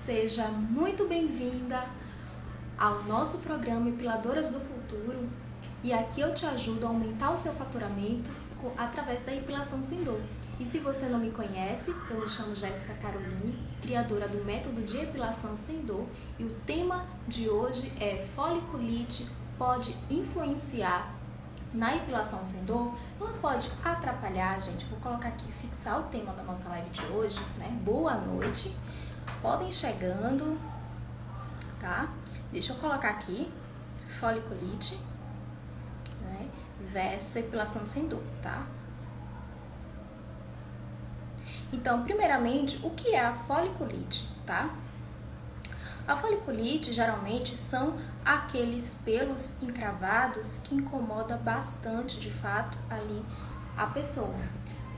Seja muito bem-vinda ao nosso programa Epiladoras do Futuro, e aqui eu te ajudo a aumentar o seu faturamento através da epilação sem dor. E se você não me conhece, eu me chamo Jéssica Caroline, criadora do método de epilação sem dor, e o tema de hoje é foliculite pode influenciar na epilação sem dor? Ela pode atrapalhar, gente. Vou colocar aqui, fixar o tema da nossa live de hoje, né? Boa noite. Podem ir chegando, tá? Deixa eu colocar aqui, foliculite, né? Versus epilação sem dor, tá? Então, primeiramente, o que é a foliculite, tá? A foliculite, geralmente, são aqueles pelos encravados que incomodam bastante, de fato, ali a pessoa.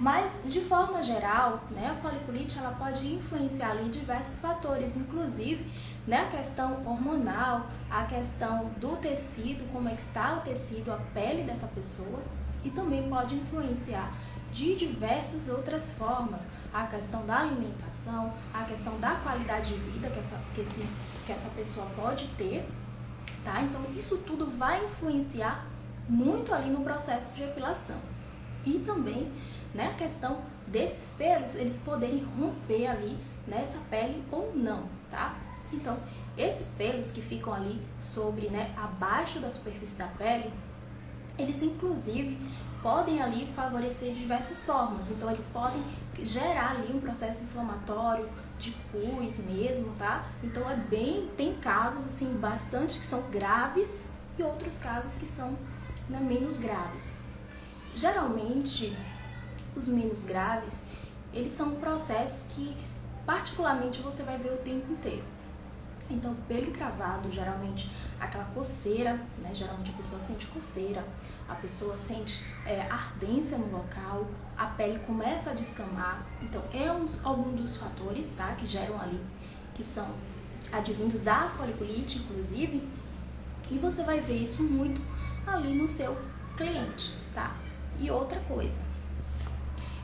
Mas, de forma geral, né, a foliculite ela pode influenciar ali diversos fatores, inclusive, né, a questão hormonal, a questão do tecido, como é que está o tecido, a pele dessa pessoa, e também pode influenciar de diversas outras formas, a questão da alimentação, a questão da qualidade de vida que essa pessoa pode ter, tá? Então, isso tudo vai influenciar muito ali no processo de epilação. E também, né, a questão desses pelos, eles poderem romper ali nessa pele ou não, tá? Então, esses pelos que ficam ali sobre, né, abaixo da superfície da pele, eles inclusive podem ali favorecer de diversas formas. Então, eles podem gerar ali um processo inflamatório, de pus mesmo, tá? Então, tem casos, assim, bastante que são graves e outros casos que são, né, menos graves. Geralmente, os menos graves, eles são processos que, particularmente, você vai ver o tempo inteiro. Então, pelo encravado, geralmente, aquela coceira, né? Geralmente a pessoa sente coceira, a pessoa sente ardência no local, a pele começa a descamar. Então, algum dos fatores, tá? Que geram ali, que são advindos da foliculite, inclusive, e você vai ver isso muito ali no seu cliente, tá? E outra coisa,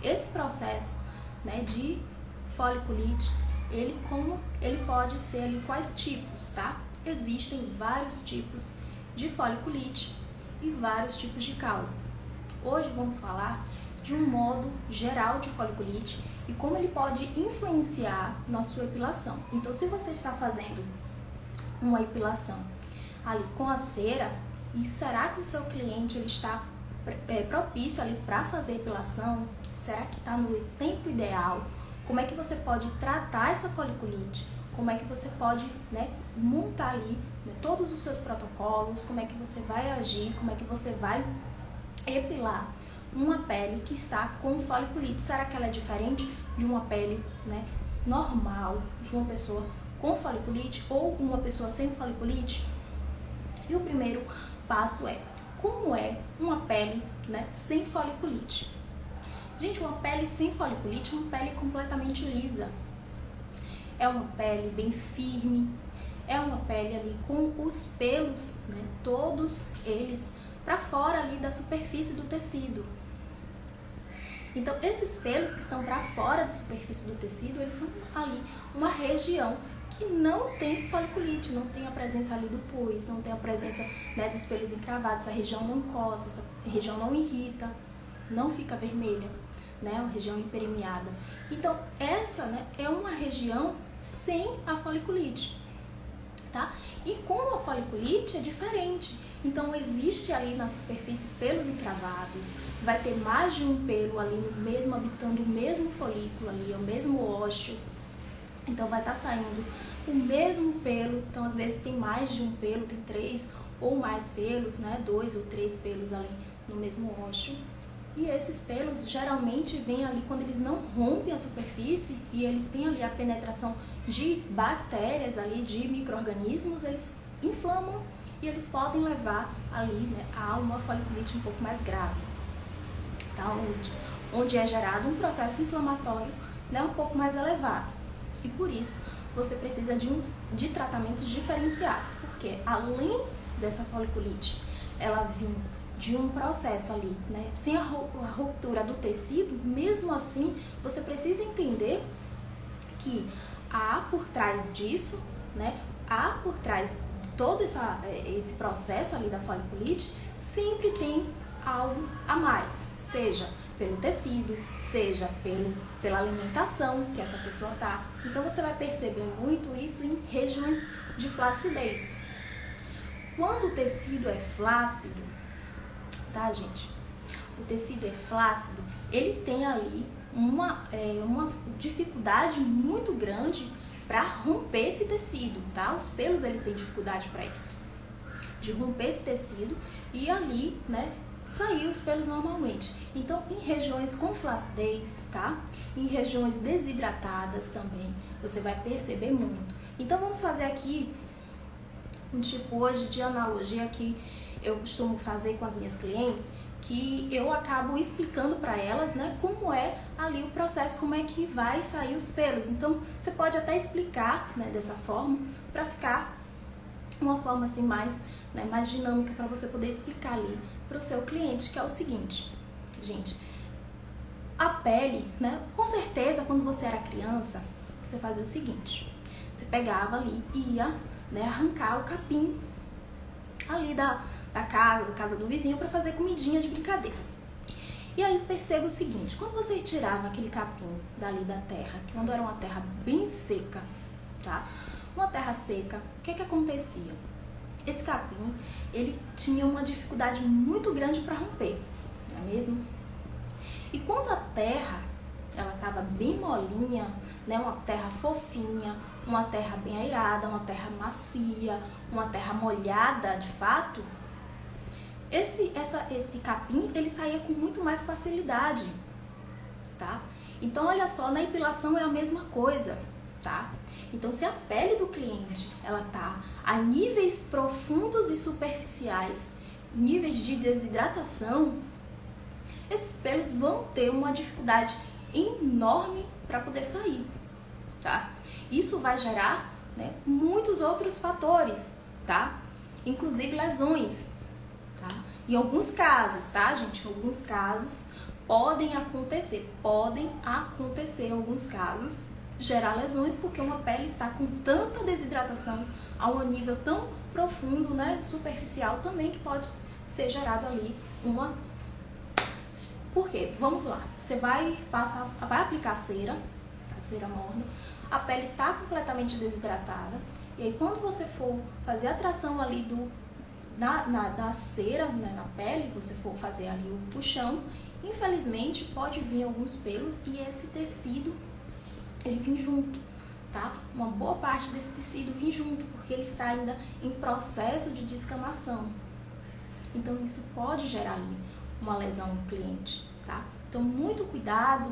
esse processo, né, de foliculite, ele pode ser ali quais tipos, tá? Existem vários tipos de foliculite e vários tipos de causas. Hoje vamos falar de um modo geral de foliculite e como ele pode influenciar na sua epilação. Então, se você está fazendo uma epilação ali com a cera, e será que o seu cliente ele está propício ali para fazer epilação? Será que está no tempo ideal? Como é que você pode tratar essa foliculite? Como é que você pode, né, montar ali, né, todos os seus protocolos? Como é que você vai agir? Como é que você vai epilar uma pele que está com foliculite? Será que ela é diferente de uma pele, né, normal, de uma pessoa com foliculite ou uma pessoa sem foliculite? E o primeiro passo é: como é uma pele, né, sem foliculite? Gente, uma pele sem foliculite é uma pele completamente lisa. É uma pele bem firme, é uma pele ali com os pelos, né, todos eles para fora ali da superfície do tecido. Então, esses pelos que estão para fora da superfície do tecido, eles são ali uma região que não tem foliculite, não tem a presença ali do pus, não tem a presença, né, dos pelos encravados, essa região não coça, essa região não irrita, não fica vermelha, né, uma região hiperemiada. Então, essa, né, é uma região sem a foliculite, tá? E com a foliculite é diferente. Então, existe ali na superfície pelos encravados, vai ter mais de um pelo ali no mesmo, habitando o mesmo folículo ali, o mesmo ósseo. Então, vai estar saindo o mesmo pelo. Então, às vezes tem mais de um pelo, tem 3 ou mais pelos, né? 2 ou 3 pelos ali no mesmo ósseo. E esses pelos geralmente vêm ali quando eles não rompem a superfície e eles têm ali a penetração de bactérias ali, de micro-organismos, eles inflamam e eles podem levar ali, né, a uma foliculite um pouco mais grave, tá? Onde é gerado um processo inflamatório, né, um pouco mais elevado. E por isso você precisa de tratamentos diferenciados, porque além dessa foliculite, ela vir de um processo ali, né, sem a ruptura do tecido, mesmo assim, você precisa entender que há por trás disso, né? Há por trás de todo esse processo ali da foliculite, sempre tem algo a mais, seja pelo tecido, seja pela alimentação que essa pessoa tá. Então você vai perceber muito isso em regiões de flacidez. Quando o tecido é flácido, tá, gente? O tecido é flácido, ele tem ali uma dificuldade muito grande para romper esse tecido, tá? Os pelos, ele tem dificuldade para isso, de romper esse tecido e ali, né, sair os pelos normalmente. Então, em regiões com flacidez, tá? Em regiões desidratadas também, você vai perceber muito. Então, vamos fazer aqui um tipo hoje de analogia que eu costumo fazer com as minhas clientes, que eu acabo explicando para elas, né, como é ali o processo, como é que vai sair os pelos. Então, você pode até explicar, né, dessa forma, para ficar uma forma assim mais, né, mais dinâmica para você poder explicar ali para o seu cliente, que é o seguinte, gente, a pele, né, com certeza quando você era criança, você fazia o seguinte, você pegava ali e ia, né, arrancar o capim ali da casa do vizinho para fazer comidinha de brincadeira. E aí perceba o seguinte, quando você tirava aquele capim dali da terra, quando era uma terra bem seca, tá? Uma terra seca, o que acontecia? Esse capim, ele tinha uma dificuldade muito grande para romper, não é mesmo? E quando a terra, ela estava bem molinha, né, uma terra fofinha, uma terra bem airada, uma terra macia, uma terra molhada de fato, esse capim, ele saía com muito mais facilidade, tá? Então, olha só, na epilação é a mesma coisa, tá? Então, se a pele do cliente, ela tá a níveis profundos e superficiais, níveis de desidratação, esses pelos vão ter uma dificuldade enorme para poder sair, tá? Isso vai gerar, né, muitos outros fatores, tá? Inclusive lesões, tá? Em alguns casos, tá, gente? Em alguns casos podem acontecer em alguns casos, gerar lesões porque uma pele está com tanta desidratação a um nível tão profundo, né, superficial também, que pode ser gerado ali uma... Por quê? Vamos lá. Você vai aplicar cera, a cera morna, a pele está completamente desidratada, e aí quando você for fazer a tração ali da cera, né, na pele, você for fazer ali o puxão, infelizmente pode vir alguns pelos e esse tecido, ele vem junto, tá? Uma boa parte desse tecido vem junto, porque ele está ainda em processo de descamação. Então isso pode gerar ali uma lesão no cliente, tá? Então muito cuidado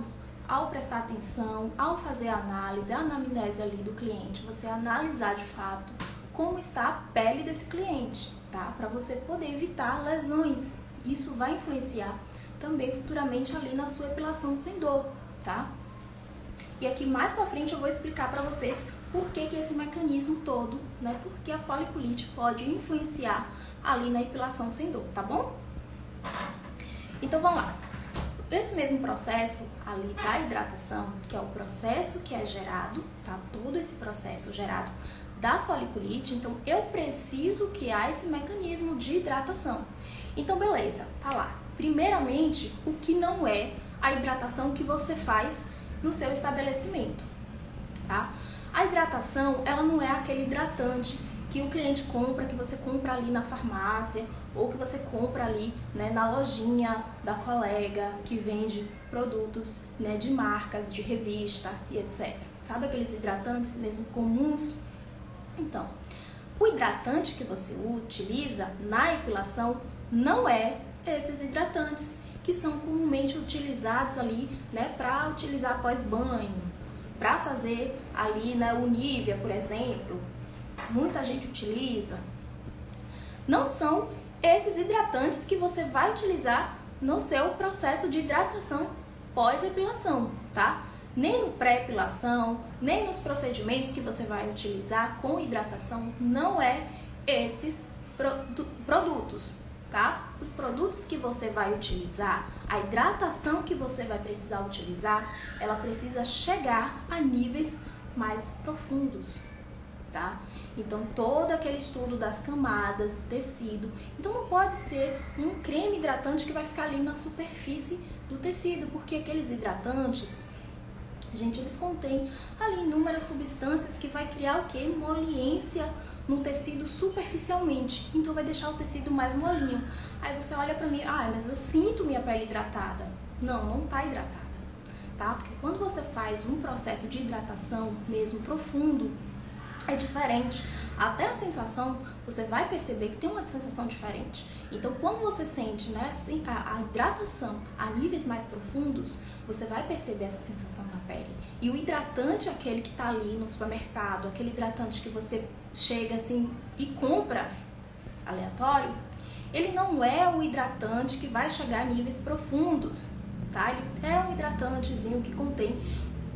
ao prestar atenção, ao fazer a anamnese ali do cliente, você analisar de fato como está a pele desse cliente, tá? Para você poder evitar lesões. Isso vai influenciar também futuramente ali na sua epilação sem dor, tá? E aqui mais pra frente eu vou explicar para vocês por que esse mecanismo todo, né? Porque a foliculite pode influenciar ali na epilação sem dor, tá bom? Então vamos lá. Esse mesmo processo ali da hidratação, que é o processo que é gerado, tá? Todo esse processo gerado da foliculite, então eu preciso criar esse mecanismo de hidratação. Então beleza, tá lá. Primeiramente, o que não é a hidratação que você faz no seu estabelecimento, tá? A hidratação, ela não é aquele hidratante que o cliente compra, que você compra ali na farmácia, ou que você compra ali, né, na lojinha da colega que vende produtos, né, de marcas, de revista e etc. Sabe aqueles hidratantes mesmo comuns? Então, o hidratante que você utiliza na epilação não é esses hidratantes que são comumente utilizados ali, né, para utilizar após banho, para fazer ali, né, o Nivea, por exemplo, muita gente utiliza. Não são esses hidratantes que você vai utilizar no seu processo de hidratação pós-epilação, tá? Nem no pré-epilação, nem nos procedimentos que você vai utilizar com hidratação, não é esses produtos, tá? Os produtos que você vai utilizar, a hidratação que você vai precisar utilizar, ela precisa chegar a níveis mais profundos, tá? Então, todo aquele estudo das camadas, do tecido. Então, não pode ser um creme hidratante que vai ficar ali na superfície do tecido, porque aqueles hidratantes, gente, eles contêm ali inúmeras substâncias que vai criar o quê? Emoliência no tecido superficialmente. Então, vai deixar o tecido mais molinho. Aí você olha pra mim, mas eu sinto minha pele hidratada. Não, não tá hidratada, tá? Porque quando você faz um processo de hidratação mesmo profundo, é diferente. Até a sensação, você vai perceber que tem uma sensação diferente. Então, quando você sente, né, assim, a hidratação a níveis mais profundos, você vai perceber essa sensação na pele. E o hidratante, aquele que está ali no supermercado, aquele hidratante que você chega assim e compra aleatório, ele não é o hidratante que vai chegar a níveis profundos, tá? Ele é um hidratantezinho que contém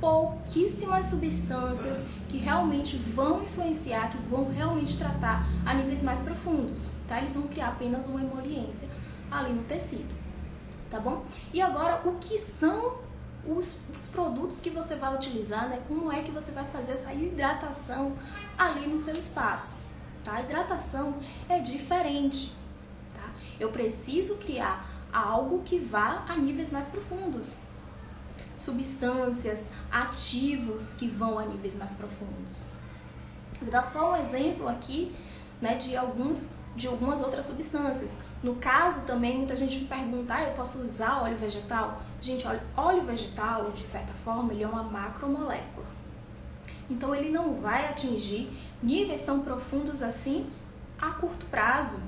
pouquíssimas substâncias que realmente vão influenciar, que vão realmente tratar a níveis mais profundos, tá? Eles vão criar apenas uma emoliência ali no tecido, tá bom? E agora, o que são os produtos que você vai utilizar, né? Como é que você vai fazer essa hidratação ali no seu espaço, tá? A hidratação é diferente, tá? Eu preciso criar algo que vá a níveis mais profundos. Substâncias, ativos que vão a níveis mais profundos. Vou dar só um exemplo aqui, né, de algumas outras substâncias. No caso também, muita gente me pergunta, eu posso usar óleo vegetal? Gente, óleo vegetal, de certa forma, ele é uma macromolécula. Então, ele não vai atingir níveis tão profundos assim a curto prazo,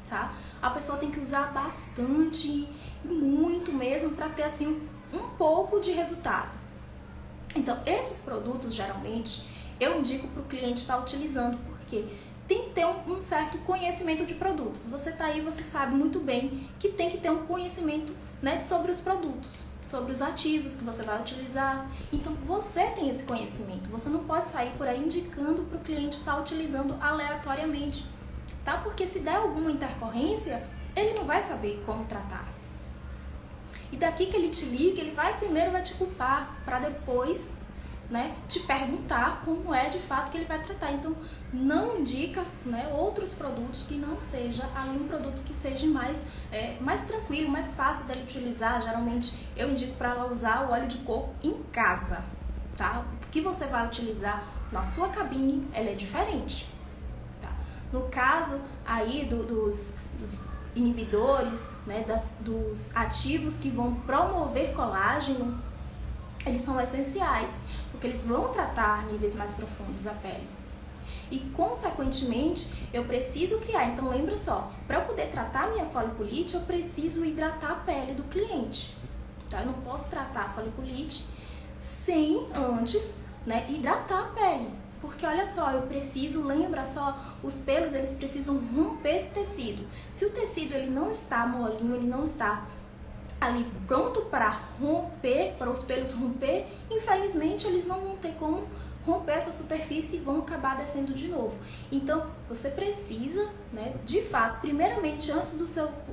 tá? A pessoa tem que usar bastante, muito mesmo, para ter assim um pouco de resultado. Então, esses produtos, geralmente, eu indico para o cliente estar utilizando, porque tem que ter um certo conhecimento de produtos. Você está aí, você sabe muito bem que tem que ter um conhecimento, né, sobre os produtos, sobre os ativos que você vai utilizar. Então, você tem esse conhecimento. Você não pode sair por aí indicando para o cliente estar utilizando aleatoriamente, tá? Porque se der alguma intercorrência, ele não vai saber como tratar. E daqui que ele te liga, ele primeiro vai te culpar, para depois, né, te perguntar como é de fato que ele vai tratar. Então, não indica, né, outros produtos que não seja, além de um produto que seja mais tranquilo, mais fácil dele utilizar. Geralmente, eu indico para ela usar o óleo de coco em casa, tá? O que você vai utilizar na sua cabine, ela é diferente, tá? No caso aí dos inibidores, né, dos ativos que vão promover colágeno, eles são essenciais, porque eles vão tratar níveis mais profundos da pele. E, consequentemente, eu preciso criar. Então, lembra só, para eu poder tratar minha foliculite, eu preciso hidratar a pele do cliente, tá? Eu não posso tratar a foliculite sem antes, né, hidratar a pele. Porque olha só, eu preciso, lembra só, os pelos eles precisam romper esse tecido. Se o tecido ele não está molinho, ele não está ali pronto para romper, para os pelos romper, infelizmente eles não vão ter como romper essa superfície e vão acabar descendo de novo. Então, você precisa, né, de fato, primeiramente, antes do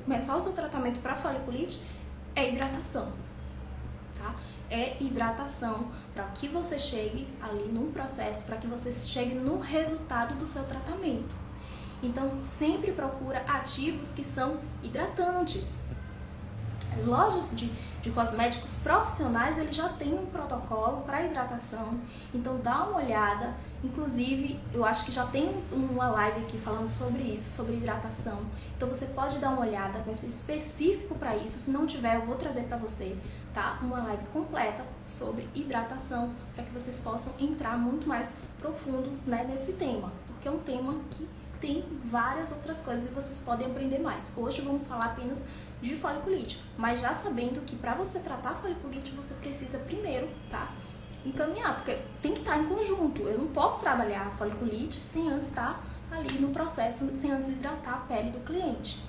começar o seu tratamento para foliculite, é hidratação, tá? É hidratação para que você chegue ali num processo, para que você chegue no resultado do seu tratamento. Então, sempre procura ativos que são hidratantes. Lojas de cosméticos profissionais, eles já têm um protocolo para hidratação, então dá uma olhada. Inclusive, eu acho que já tem uma live aqui falando sobre isso, sobre hidratação. Então você pode dar uma olhada, vai ser específico para isso. Se não tiver, eu vou trazer para você, tá? Uma live completa sobre hidratação, para que vocês possam entrar muito mais profundo, né, nesse tema, porque é um tema que tem várias outras coisas e vocês podem aprender mais. Hoje vamos falar apenas de foliculite, mas já sabendo que para você tratar a foliculite, você precisa primeiro, tá, encaminhar, porque tem que estar em conjunto. Eu não posso trabalhar a foliculite sem antes estar ali no processo, sem antes hidratar a pele do cliente.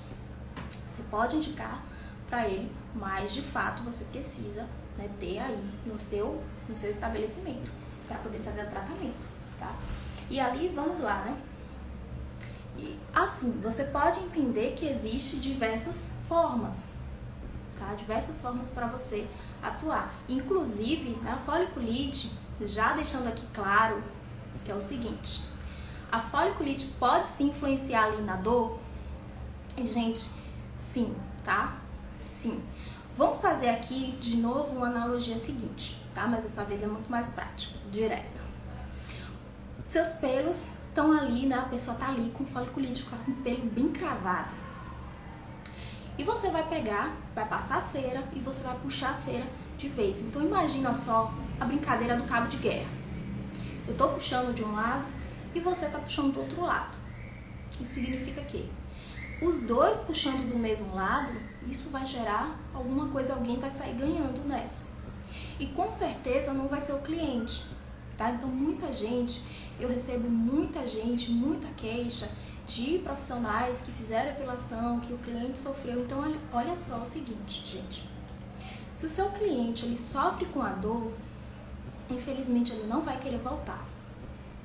Você pode indicar para ele, mas de fato você precisa, né, ter aí no seu estabelecimento para poder fazer o tratamento, tá? E ali, vamos lá, né? E assim, você pode entender que existe diversas formas, tá? Diversas formas para você atuar. Inclusive, na foliculite, já deixando aqui claro que é o seguinte: a foliculite pode se influenciar ali na dor? Gente, sim, tá? Sim. Vamos fazer aqui de novo uma analogia seguinte, tá? Mas dessa vez é muito mais prática, direta. Seus pelos estão ali, né? A pessoa tá ali com foliculite, com o pelo bem cravado. E você vai pegar, vai passar a cera e você vai puxar a cera de vez. Então imagina só a brincadeira do cabo de guerra. Eu tô puxando de um lado e você tá puxando do outro lado. Isso significa que os dois puxando do mesmo lado, isso vai gerar alguma coisa, alguém vai sair ganhando nessa. E com certeza não vai ser o cliente, tá? Então eu recebo muita gente, muita queixa de profissionais que fizeram epilação, que o cliente sofreu. Então olha só o seguinte, gente. Se o seu cliente ele sofre com a dor, infelizmente ele não vai querer voltar,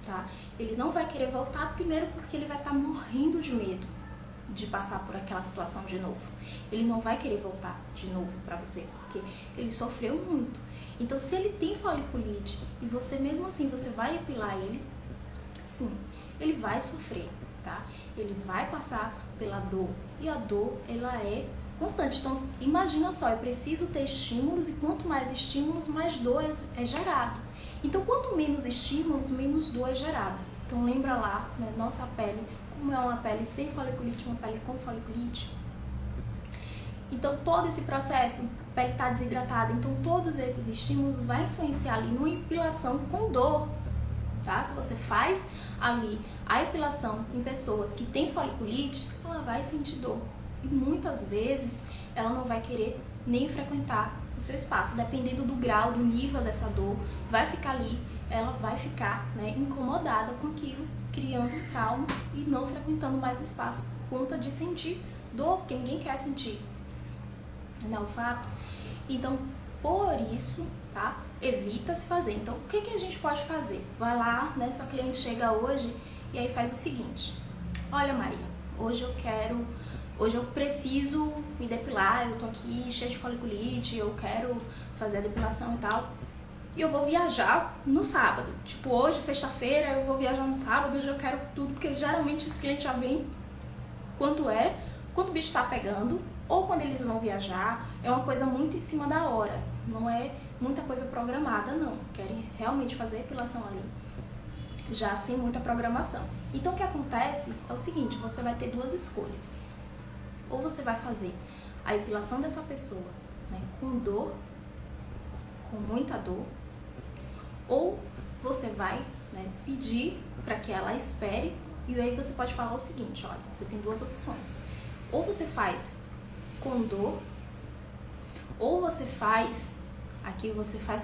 tá? Ele não vai querer voltar primeiro porque ele vai estar morrendo de medo de passar por aquela situação de novo. Ele não vai querer voltar de novo para você porque ele sofreu muito. Então se ele tem foliculite e você mesmo assim você vai epilar ele, sim, ele vai sofrer, tá? Ele vai passar pela dor e a dor ela é constante. Então imagina só, eu preciso ter estímulos e quanto mais estímulos, mais dor é gerado. Então quanto menos estímulos, menos dor é gerada. Então lembra lá, né, nossa pele, como é uma pele sem foliculite, uma pele com foliculite. Então todo esse processo, a pele está desidratada, então todos esses estímulos vai influenciar ali numa epilação com dor, tá? Se você faz ali a epilação em pessoas que têm foliculite, ela vai sentir dor. E muitas vezes ela não vai querer nem frequentar o seu espaço, dependendo do grau, do nível dessa dor, vai ficar ali, ela vai ficar, né, incomodada com aquilo, criando um trauma e não frequentando mais o espaço por conta de sentir dor, porque ninguém quer sentir, não é o fato? Então, por isso, tá? Evita se fazer. Então, o que a gente pode fazer? Vai lá, né? Sua cliente chega hoje e aí faz o seguinte: olha, Maria, hoje eu preciso me depilar, eu tô aqui cheia de foliculite, eu quero fazer a depilação e tal. E eu vou viajar no sábado. Tipo, hoje, sexta-feira, eu vou viajar no sábado, hoje eu quero tudo, porque geralmente esse cliente já vem quando o bicho tá pegando, ou quando eles vão viajar, é uma coisa muito em cima da hora, não é muita coisa programada, não. Querem realmente fazer a epilação ali, já sem muita programação. Então o que acontece é o seguinte, você vai ter duas escolhas. Ou você vai fazer a epilação dessa pessoa, né, com dor, com muita dor, ou você vai, né, pedir para que ela espere, e aí você pode falar o seguinte: olha, você tem duas opções. Ou você faz com dor, ou você faz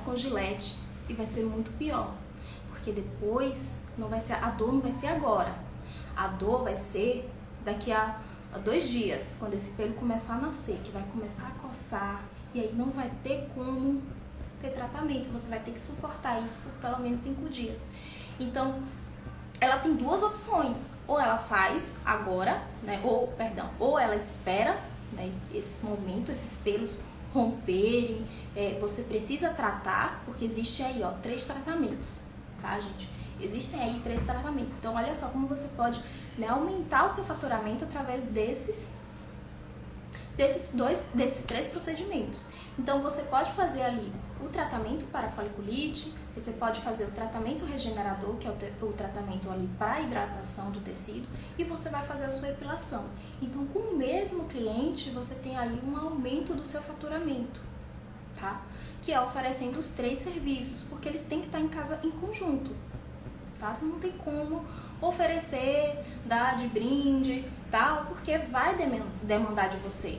com gilete, e vai ser muito pior, porque depois a dor não vai ser agora, a dor vai ser daqui a 2 dias, quando esse pelo começar a nascer, que vai começar a coçar, e aí não vai ter como ter tratamento, você vai ter que suportar isso por pelo menos 5 dias. Então, ela tem duas opções: ou ela faz agora, né, ou ela espera, né, esse momento, esses pelos romperem, você precisa tratar, porque existe aí, ó, 3 tratamentos, tá, gente? Existem aí 3 tratamentos. Então, olha só como você pode, né, aumentar o seu faturamento através desses 3 procedimentos. Então, você pode fazer ali o tratamento para a foliculite, você pode fazer o tratamento regenerador, que é o tratamento ali para a hidratação do tecido, e você vai fazer a sua epilação. Então, com o mesmo cliente, você tem aí um aumento do seu faturamento, tá? Que é oferecendo os 3 serviços, porque eles têm que estar em casa em conjunto, tá? Você não tem como oferecer, dar de brinde, tal, porque vai demandar de você,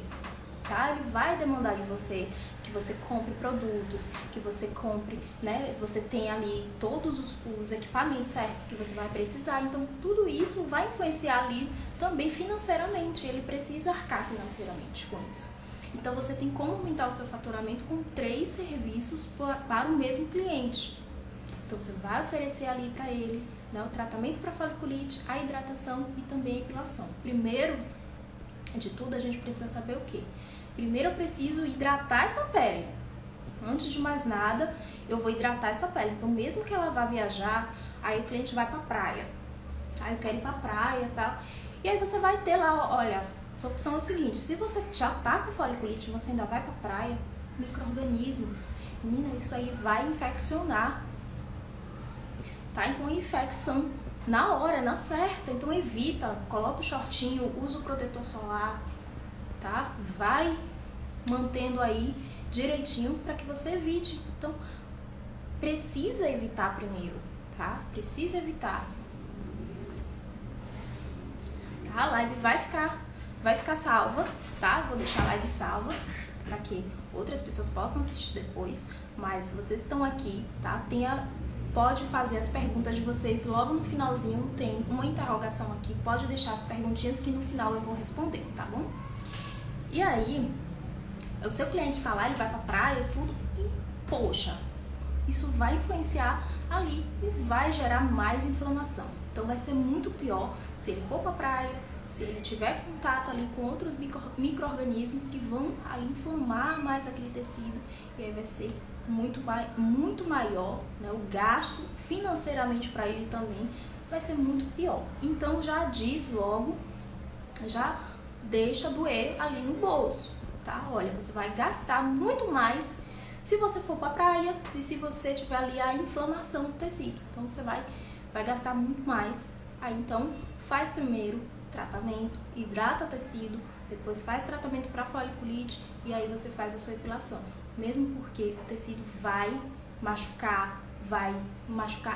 tá? Ele vai demandar de você que você compre produtos, que você compre, né? Você tem ali todos os equipamentos certos que você vai precisar. Então, tudo isso vai influenciar ali também financeiramente. Ele precisa arcar financeiramente com isso. Então, você tem como aumentar o seu faturamento com 3 serviços para o mesmo cliente. Então, você vai oferecer ali para ele, né, o tratamento para foliculite, a hidratação e também a epilação. Primeiro de tudo, a gente precisa saber o quê? Primeiro eu preciso hidratar essa pele, antes de mais nada, eu vou hidratar essa pele. Então, mesmo que ela vá viajar, aí o cliente vai pra praia. Aí eu quero ir pra praia e tal. E aí você vai ter lá, olha, sua opção é o seguinte, se você já tá com foliculite e você ainda vai pra praia, micro-organismos, menina, isso aí vai infeccionar, tá? Então, infecção na hora, na certa. Então, evita, coloca o shortinho, usa o protetor solar, tá? Vai mantendo aí direitinho para que você evite. Então, precisa evitar primeiro, tá? Precisa evitar. Tá? A live vai ficar salva, tá? Vou deixar a live salva para que outras pessoas possam assistir depois. Mas vocês estão aqui, tá? Pode fazer as perguntas de vocês logo no finalzinho. Tem uma interrogação aqui. Pode deixar as perguntinhas que no final eu vou responder, tá bom? E aí, o seu cliente tá lá, ele vai pra praia e tudo, e poxa, isso vai influenciar ali e vai gerar mais inflamação. Então vai ser muito pior se ele for pra praia, se ele tiver contato ali com outros micro-organismos que vão ali inflamar mais aquele tecido, e aí vai ser muito maior, né? O gasto financeiramente para ele também vai ser muito pior. Então já diz logo, já deixa doer ali no bolso, tá? Olha, você vai gastar muito mais se você for para a praia e se você tiver ali a inflamação do tecido. Então você vai gastar muito mais. Aí então faz primeiro tratamento, hidrata o tecido, depois faz tratamento para foliculite e aí você faz a sua epilação. Mesmo porque o tecido vai machucar,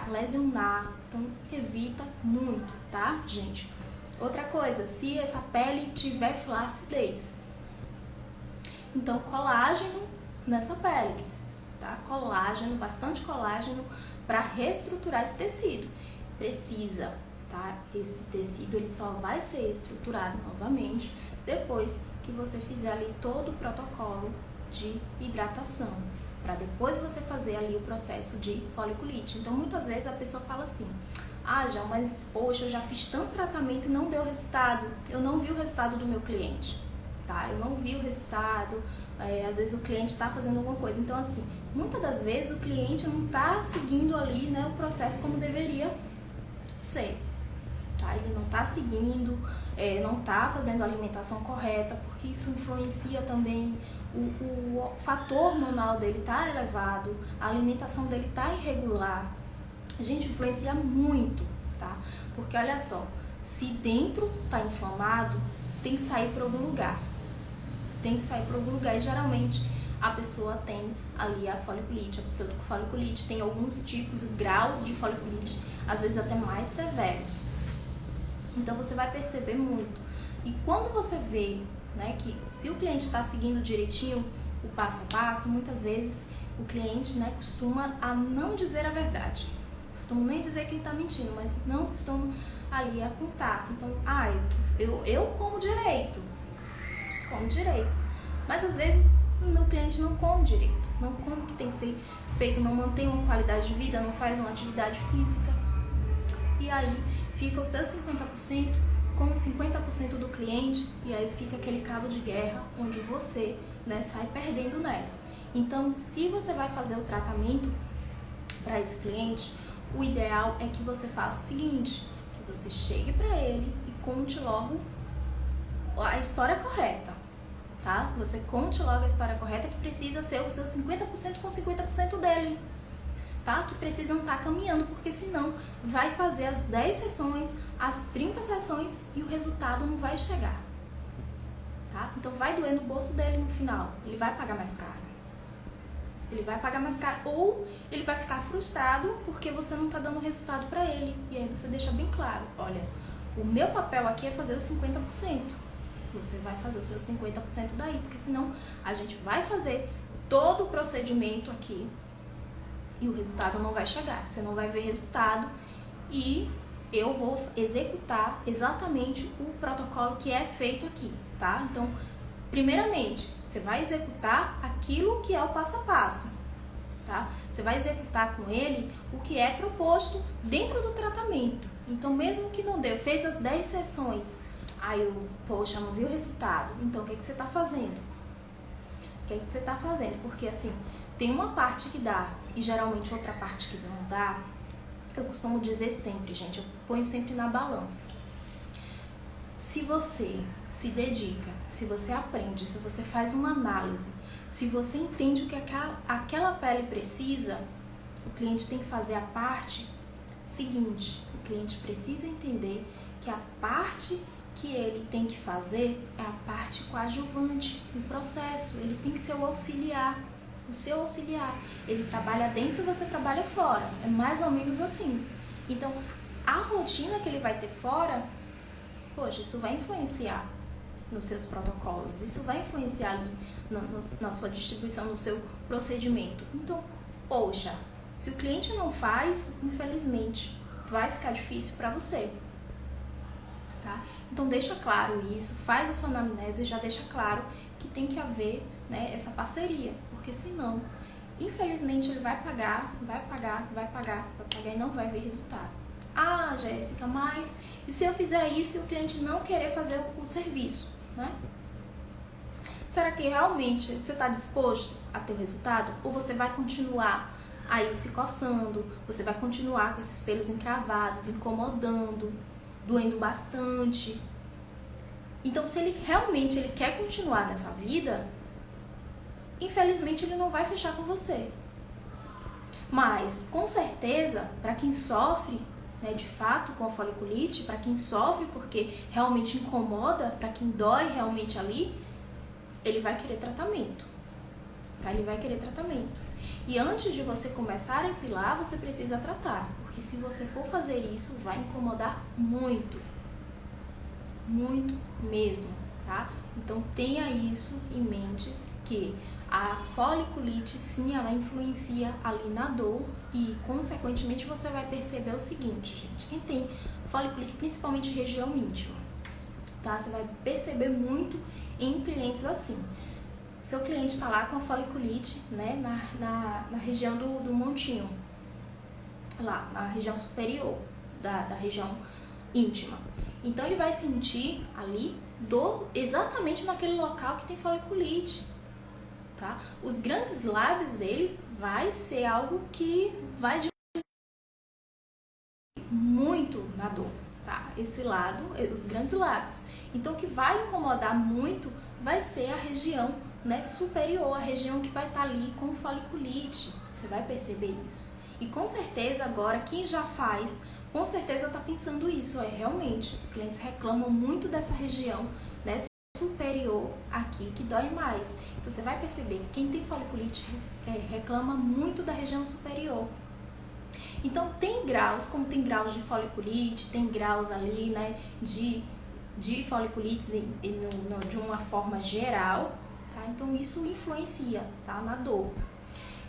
lesionar, então evita muito, tá, gente? Outra coisa, se essa pele tiver flacidez, então colágeno nessa pele, tá? Colágeno, bastante colágeno para reestruturar esse tecido. Precisa, tá? Esse tecido ele só vai ser estruturado novamente depois que você fizer ali todo o protocolo de hidratação, para depois você fazer ali o processo de foliculite. Então muitas vezes a pessoa fala assim: ah, já, mas poxa, eu já fiz tanto tratamento e não deu resultado, eu não vi o resultado do meu cliente, tá? Eu não vi o resultado, às vezes o cliente está fazendo alguma coisa. Então assim, muitas das vezes o cliente não está seguindo ali, né, o processo como deveria ser, tá? Ele não está seguindo, não está fazendo a alimentação correta, porque isso influencia também. O fator hormonal dele tá elevado, a alimentação dele tá irregular. A gente influencia muito, tá? Porque olha só, se dentro tá inflamado, tem que sair para algum lugar. Tem que sair para algum lugar e geralmente a pessoa tem ali a foliculite, a pseudofoliculite, tem alguns tipos, graus de foliculite, às vezes até mais severos. Então você vai perceber muito. E quando você vê, né, que se o cliente está seguindo direitinho o passo a passo, muitas vezes o cliente, né, costuma a não dizer a verdade. Costuma nem dizer que ele está mentindo, mas não costuma ali a contar. Então, eu como direito. Mas às vezes o cliente não come direito, não come o que tem que ser feito, não mantém uma qualidade de vida, não faz uma atividade física. E aí fica os seus 50% com 50% do cliente, e aí fica aquele cabo de guerra onde você, né, sai perdendo nessa. Então, se você vai fazer o tratamento para esse cliente, o ideal é que você faça o seguinte, que você chegue para ele e conte logo a história correta, tá? Você conte logo a história correta, que precisa ser os seus 50% com 50% dele, tá? Que precisam estar caminhando, porque senão vai fazer as 10 sessões, as 30 sessões e o resultado não vai chegar, tá? Então vai doer no bolso dele no final, ele vai pagar mais caro. Ou ele vai ficar frustrado porque você não tá dando resultado para ele. E aí você deixa bem claro, olha, o meu papel aqui é fazer os 50%. Você vai fazer os seus 50% daí, porque senão a gente vai fazer todo o procedimento aqui e o resultado não vai chegar. Você não vai ver resultado e eu vou executar exatamente o protocolo que é feito aqui, tá? Então, primeiramente, você vai executar aquilo que é o passo a passo, tá? Você vai executar com ele o que é proposto dentro do tratamento. Então, mesmo que não deu, fez as 10 sessões, aí poxa, não viu o resultado. Então, o que você tá fazendo? Porque assim, tem uma parte que dá e geralmente outra parte que não dá, eu costumo dizer sempre, gente, eu ponho sempre na balança. Se você se dedica, se você aprende, se você faz uma análise, se você entende o que aquela pele precisa, o cliente tem que fazer a parte seguinte. O cliente precisa entender que a parte que ele tem que fazer é a parte coadjuvante do processo. Ele tem que ser o auxiliar, o seu auxiliar. Ele trabalha dentro e você trabalha fora. É mais ou menos assim. Então, a rotina que ele vai ter fora, poxa, isso vai influenciar nos seus protocolos, isso vai influenciar ali na sua distribuição, no seu procedimento. Então, poxa, se o cliente não faz, infelizmente, vai ficar difícil para você, tá? Então, deixa claro isso, faz a sua anamnese e já deixa claro que tem que haver, né, essa parceria, porque senão, infelizmente, ele vai pagar e não vai ver resultado. Ah, Jéssica, mas e se eu fizer isso e o cliente não querer fazer o serviço, né? Será que realmente você está disposto a ter o resultado? Ou você vai continuar aí se coçando, você vai continuar com esses pelos encravados, incomodando, doendo bastante? Então, se ele realmente quer continuar nessa vida, infelizmente ele não vai fechar com você. Mas, com certeza, para quem sofre, né, de fato com a foliculite, para quem sofre porque realmente incomoda, para quem dói realmente ali, ele vai querer tratamento, tá? Ele vai querer tratamento. E antes de você começar a epilar, você precisa tratar, porque se você for fazer isso, vai incomodar muito, muito mesmo, tá? Então tenha isso em mente, que a foliculite, sim, ela influencia ali na dor e, consequentemente, você vai perceber o seguinte, gente. Quem tem foliculite, principalmente região íntima, tá? Você vai perceber muito em clientes assim. Seu cliente está lá com a foliculite, né, na região do montinho, lá, na região superior da região íntima. Então, ele vai sentir ali dor exatamente naquele local que tem foliculite. Tá? Os grandes lábios dele vai ser algo que vai muito na dor, tá? Esse lado, os grandes lábios. Então, o que vai incomodar muito vai ser a região, né, superior, a região que vai estar ali com foliculite. Você vai perceber isso. E com certeza agora, quem já faz, com certeza está pensando isso. Realmente, os clientes reclamam muito dessa região, né, superior aqui, que dói mais. Então, você vai perceber que quem tem foliculite reclama muito da região superior. Então, tem graus, como tem graus de foliculite, tem graus ali, né, de foliculites de uma forma geral, tá? Então, isso influencia, tá, na dor.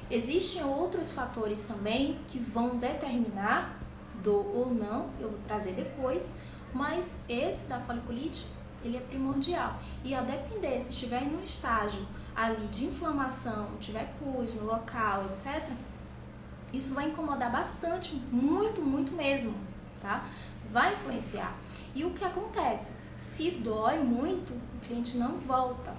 Existem outros fatores também que vão determinar dor ou não, eu vou trazer depois, mas esse da foliculite, ele é primordial. E a depender, se estiver em um estágio ali de inflamação, tiver pus no local, etc., isso vai incomodar bastante, muito, muito mesmo, tá? Vai influenciar. E o que acontece? Se dói muito, o cliente não volta,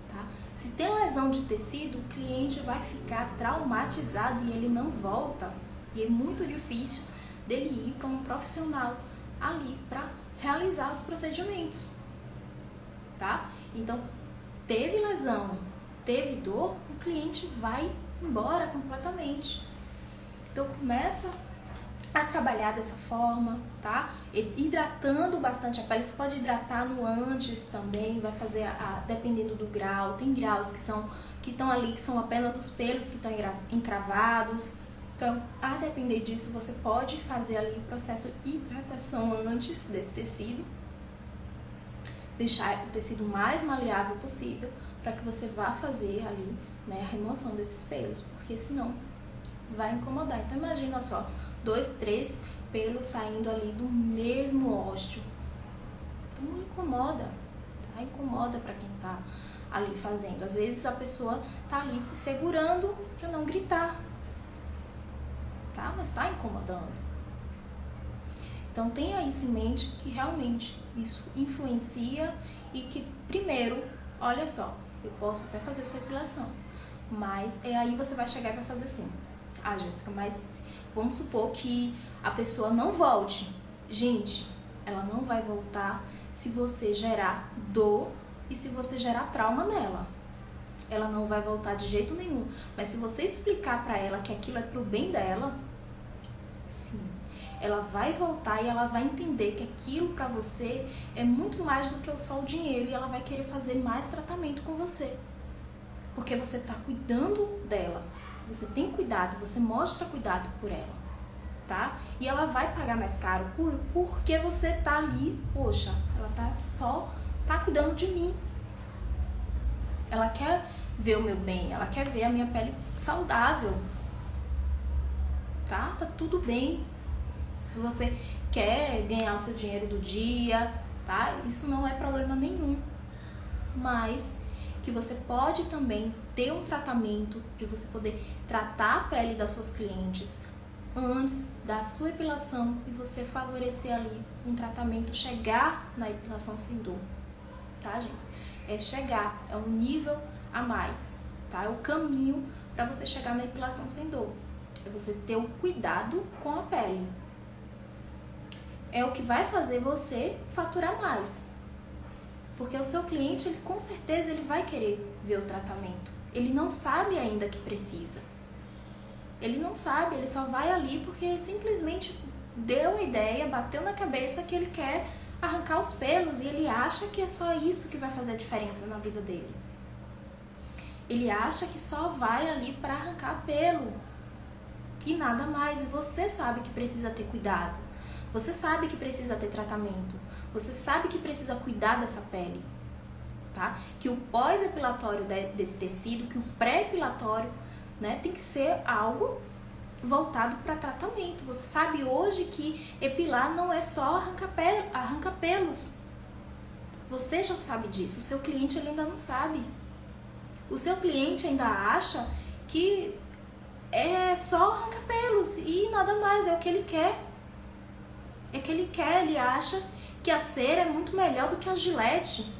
tá? Se tem lesão de tecido, o cliente vai ficar traumatizado e ele não volta. E é muito difícil dele ir para um profissional ali para realizar os procedimentos, tá? Então, teve lesão, teve dor, o cliente vai embora completamente. Então, começa a trabalhar dessa forma, tá? Hidratando bastante a pele. Você pode hidratar no antes também, vai fazer dependendo do grau. Tem graus que estão ali, que são apenas os pelos que estão encravados. Então, a depender disso, você pode fazer ali o processo de hidratação antes desse tecido. Deixar o tecido mais maleável possível para que você vá fazer ali, né, a remoção desses pelos, porque senão vai incomodar. Então, imagina só, 2, 3 pelos saindo ali do mesmo ósteo. Então, incomoda, tá? Incomoda para quem tá ali fazendo. Às vezes, a pessoa tá ali se segurando para não gritar, tá? Mas tá incomodando. Então, tenha isso em mente, que realmente isso influencia e que, primeiro, olha só, eu posso até fazer sua epilação, Mas aí você vai chegar e vai fazer assim: ah, Jéssica, mas vamos supor que a pessoa não volte. Gente, ela não vai voltar se você gerar dor e se você gerar trauma nela. Ela não vai voltar de jeito nenhum. Mas se você explicar pra ela que aquilo é pro bem dela, sim, ela vai voltar e ela vai entender que aquilo pra você é muito mais do que só o dinheiro, e ela vai querer fazer mais tratamento com você. Porque você tá cuidando dela. Você tem cuidado, você mostra cuidado por ela, tá? E ela vai pagar mais caro porque você tá ali, poxa, ela tá cuidando de mim. Ela quer ver o meu bem, ela quer ver a minha pele saudável, tá? Tá tudo bem. Se você quer ganhar o seu dinheiro do dia, tá? Isso não é problema nenhum. Mas que você pode também ter um tratamento de você poder tratar a pele das suas clientes antes da sua epilação e você favorecer ali um tratamento, chegar na epilação sem dor, tá, gente? É chegar, é um nível a mais, tá? É o caminho para você chegar na epilação sem dor. É você ter o cuidado com a pele. É o que vai fazer você faturar mais. Porque o seu cliente, ele, com certeza, ele vai querer ver o tratamento. Ele não sabe ainda que precisa. Ele não sabe, ele só vai ali porque simplesmente deu a ideia, bateu na cabeça que ele quer arrancar os pelos e ele acha que é só isso que vai fazer a diferença na vida dele. Ele acha que só vai ali para arrancar pelo e nada mais. E você sabe que precisa ter cuidado. Você sabe que precisa ter tratamento. Você sabe que precisa cuidar dessa pele, tá? Que o pós-epilatório desse tecido, que o pré-epilatório, né, tem que ser algo voltado para tratamento. Você sabe hoje que epilar não é só arrancar pelos. Você já sabe disso. O seu cliente ele ainda não sabe. O seu cliente ainda acha que é só arrancar pelos e nada mais, é o que ele quer. É o que ele quer, ele acha que a cera é muito melhor do que a Gillette.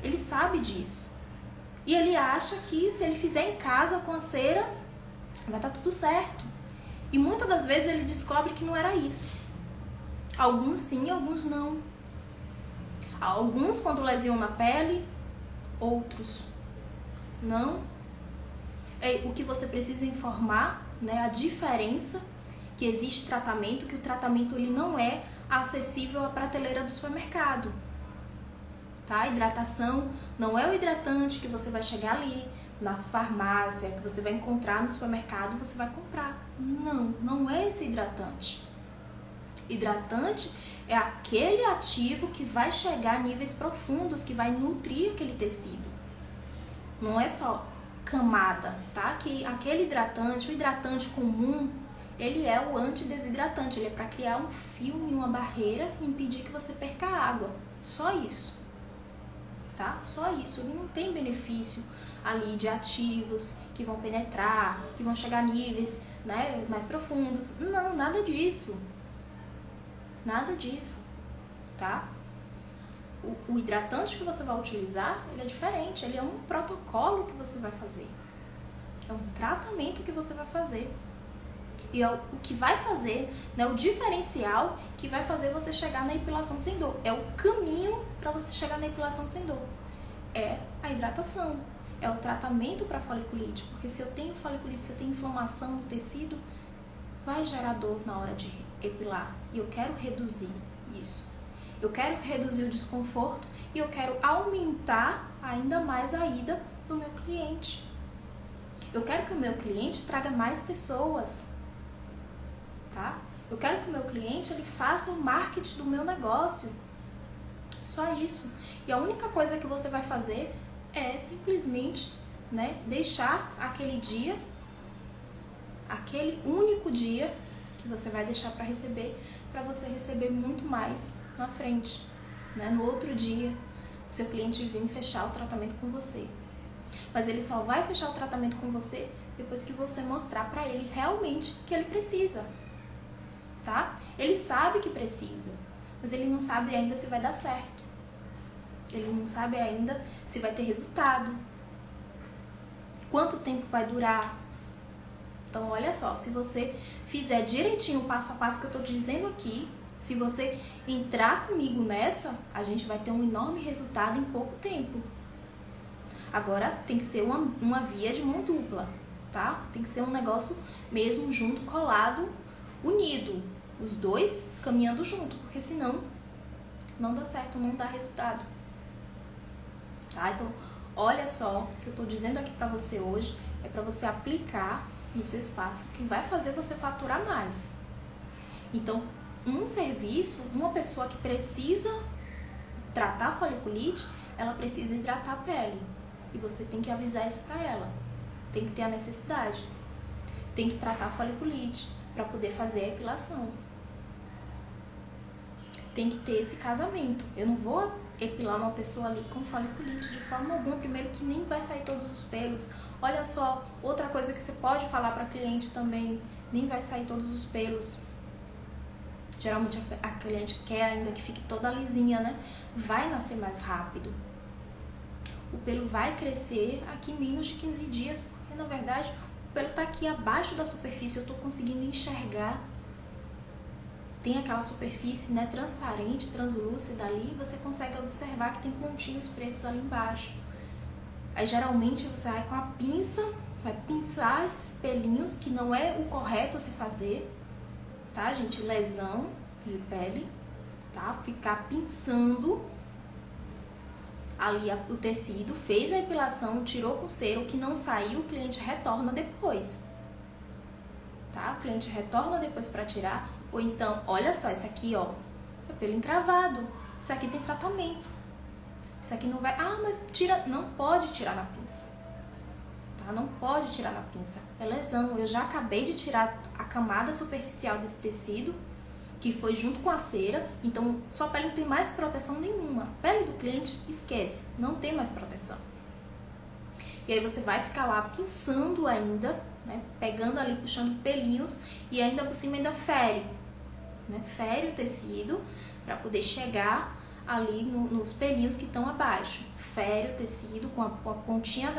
Ele sabe disso. E ele acha que se ele fizer em casa com a cera, vai estar tudo certo. E muitas das vezes ele descobre que não era isso. Alguns sim, alguns não. Alguns quando lesionam na pele, outros não. O que você precisa informar, né, a diferença que existe tratamento, que o tratamento ele não é acessível à prateleira do supermercado, tá? Hidratação não é o hidratante que você vai chegar ali na farmácia, que você vai encontrar no supermercado, você vai comprar. Não é esse hidratante. Hidratante é aquele ativo que vai chegar a níveis profundos, que vai nutrir aquele tecido. Não é só camada, tá? Que aquele hidratante, o hidratante comum, ele é o antidesidratante, ele é para criar um filme, uma barreira e impedir que você perca água. Só isso, tá? Só isso. Ele não tem benefício ali de ativos que vão penetrar, que vão chegar a níveis, né, mais profundos. Não, nada disso. Nada disso, tá? O hidratante que você vai utilizar, ele é diferente. Ele é um protocolo que você vai fazer. É um tratamento que você vai fazer. E é o que vai fazer, né, o diferencial que vai fazer você chegar na epilação sem dor. É o caminho para você chegar na epilação sem dor. É a hidratação. É o tratamento para foliculite. Porque se eu tenho foliculite, se eu tenho inflamação no tecido, vai gerar dor na hora de epilar. E eu quero reduzir isso. Eu quero reduzir o desconforto e eu quero aumentar ainda mais a ida do meu cliente. Eu quero que o meu cliente traga mais pessoas, tá? Eu quero que o meu cliente ele faça o marketing do meu negócio. Só isso. E a única coisa que você vai fazer é simplesmente, né, deixar aquele dia, aquele único dia que você vai deixar para você receber muito mais na frente, né? No outro dia, o seu cliente vem fechar o tratamento com você. Mas ele só vai fechar o tratamento com você depois que você mostrar para ele realmente que ele precisa, tá? Ele sabe que precisa, mas ele não sabe ainda se vai dar certo. Ele não sabe ainda se vai ter resultado. quanto tempo vai durar. Então, olha só, se você fizer direitinho o passo a passo que eu tô dizendo aqui, se você entrar comigo nessa, a gente vai ter um enorme resultado em pouco tempo. Agora, tem que ser uma via de mão dupla, tá? Tem que ser um negócio mesmo junto, colado, unido. Os dois caminhando junto, porque senão não dá certo, não dá resultado. Tá? Então, olha só, o que eu tô dizendo aqui pra você hoje é pra você aplicar no seu espaço que vai fazer você faturar mais. Então, um serviço, uma pessoa que precisa tratar a foliculite, ela precisa hidratar a pele. E você tem que avisar isso pra ela. Tem que ter a necessidade. Tem que tratar a foliculite para poder fazer a epilação. Tem que ter esse casamento. Eu não vou epilar uma pessoa ali com foliculite de forma alguma. Primeiro que nem vai sair todos os pelos. Olha só, outra coisa que você pode falar para cliente também, nem vai sair todos os pelos. Geralmente a cliente quer ainda que fique toda lisinha, né? Vai nascer mais rápido. O pelo vai crescer aqui em menos de 15 dias, porque na verdade o pelo tá aqui abaixo da superfície, eu tô conseguindo enxergar. Tem aquela superfície, né, transparente, translúcida ali, você consegue observar que tem pontinhos pretos ali embaixo. Aí geralmente você vai com a pinça, vai pinçar esses pelinhos, que não é o correto a se fazer, tá, gente? Lesão de pele, tá? Ficar pinçando ali o tecido, fez a epilação, tirou com cera, o que não saiu, o cliente retorna depois, tá? O cliente retorna depois para tirar, ou então, olha só, esse aqui, ó, é pelo encravado, isso aqui tem tratamento, isso aqui não vai, mas tira, não pode tirar na pinça, tá? Não pode tirar na pinça, é lesão. Eu já acabei de tirar a camada superficial desse tecido, que foi junto com a cera, então sua pele não tem mais proteção nenhuma. A pele do cliente, esquece, não tem mais proteção. E aí você vai ficar lá pinçando ainda, né, pegando ali, puxando pelinhos, e ainda por cima ainda fere, né, fere o tecido para poder chegar ali nos pelinhos que estão abaixo. Fere o tecido com a pontinha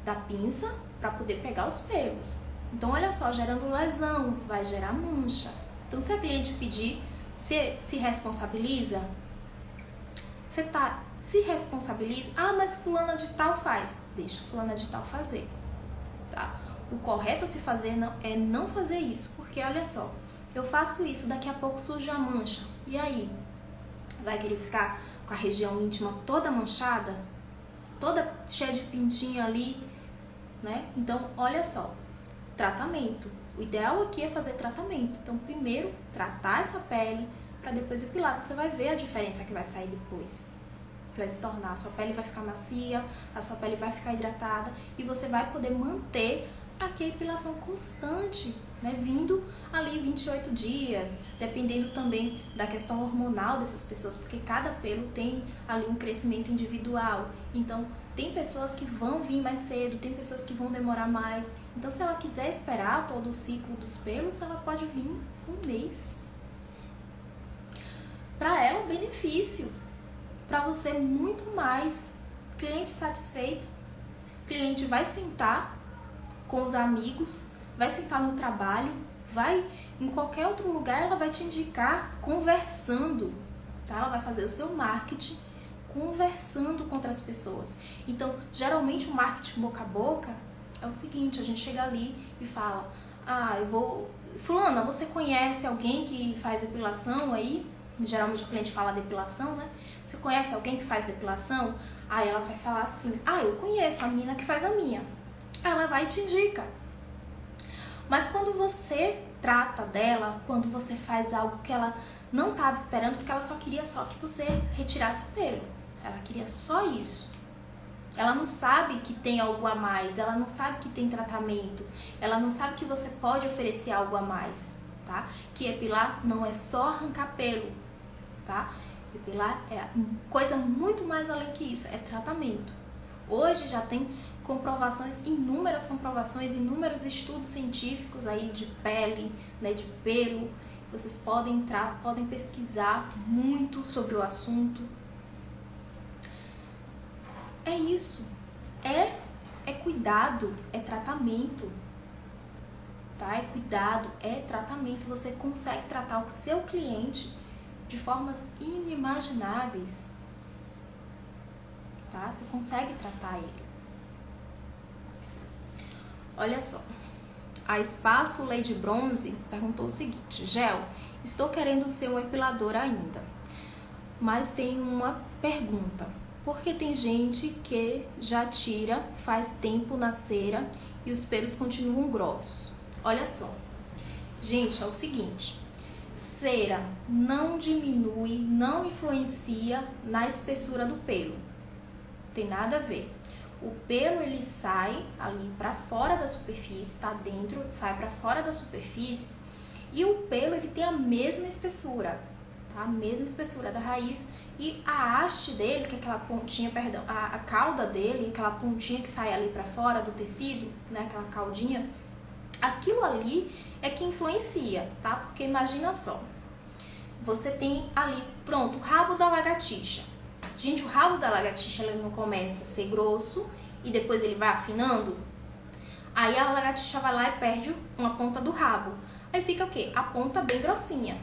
da pinça para poder pegar os pelos. Então olha só, gerando lesão, vai gerar mancha. Então, se a cliente pedir, se responsabiliza, se responsabiliza, mas fulana de tal faz, deixa fulana de tal fazer, tá? O correto a se fazer é não fazer isso, porque olha só, eu faço isso, daqui a pouco surge a mancha, e aí? Vai querer ficar com a região íntima toda manchada, toda cheia de pintinho ali, né? Então, olha só, tratamento. O ideal aqui é fazer tratamento. Então, primeiro, tratar essa pele para depois epilar. Você vai ver a diferença que vai sair depois. Vai se tornar, a sua pele vai ficar macia, a sua pele vai ficar hidratada e você vai poder manter aqui a epilação constante, né? Vindo ali 28 dias, dependendo também da questão hormonal dessas pessoas, porque cada pelo tem ali um crescimento individual. Então, tem pessoas que vão vir mais cedo, tem pessoas que vão demorar mais. Então, se ela quiser esperar todo o ciclo dos pelos, ela pode vir um mês. Para ela, benefício. Para você, muito mais. Cliente satisfeita. Cliente vai sentar com os amigos, vai sentar no trabalho, vai em qualquer outro lugar, ela vai te indicar conversando, tá? Ela vai fazer o seu marketing conversando com outras pessoas. Então, geralmente o marketing boca a boca é o seguinte, a gente chega ali e fala, fulana, você conhece alguém que faz depilação aí? Geralmente o cliente fala depilação, né? Você conhece alguém que faz depilação? Aí ela vai falar assim, eu conheço a menina que faz a minha. Ela vai e te indica. Mas quando você trata dela, quando você faz algo que ela não estava esperando, porque ela só queria que você retirasse o pelo. Ela queria só isso. Ela não sabe que tem algo a mais, ela não sabe que tem tratamento, ela não sabe que você pode oferecer algo a mais, tá? Que epilar não é só arrancar pelo, tá? Epilar é coisa muito mais além que isso, é tratamento. Hoje já tem comprovações, inúmeras comprovações, inúmeros estudos científicos aí de pele, né, de pelo. Vocês podem entrar, podem pesquisar muito sobre o assunto. É isso. É É cuidado, é tratamento. Tá? É cuidado, é tratamento. Você consegue tratar o seu cliente de formas inimagináveis. Tá? Você consegue tratar ele. Olha só. A Espaço Lady Bronze perguntou o seguinte: Gel, estou querendo ser um epilador ainda, mas tenho uma pergunta. Porque tem gente que já tira faz tempo na cera e os pelos continuam grossos? Olha só. Gente, é o seguinte. Cera não diminui, não influencia na espessura do pelo. Tem nada a ver. O pelo ele sai ali para fora da superfície, tá dentro, sai para fora da superfície, e o pelo ele tem a mesma espessura, tá? A mesma espessura da raiz, e a haste dele, que é aquela pontinha, perdão, a cauda dele, aquela pontinha que sai ali para fora do tecido, né, aquela caudinha, aquilo ali é que influencia, tá? Porque imagina só, você tem ali, pronto, o rabo da lagartixa. Gente, o rabo da lagartixa ele não começa a ser grosso e depois ele vai afinando. Aí a lagartixa vai lá e perde uma ponta do rabo. Aí fica o quê? A ponta bem grossinha.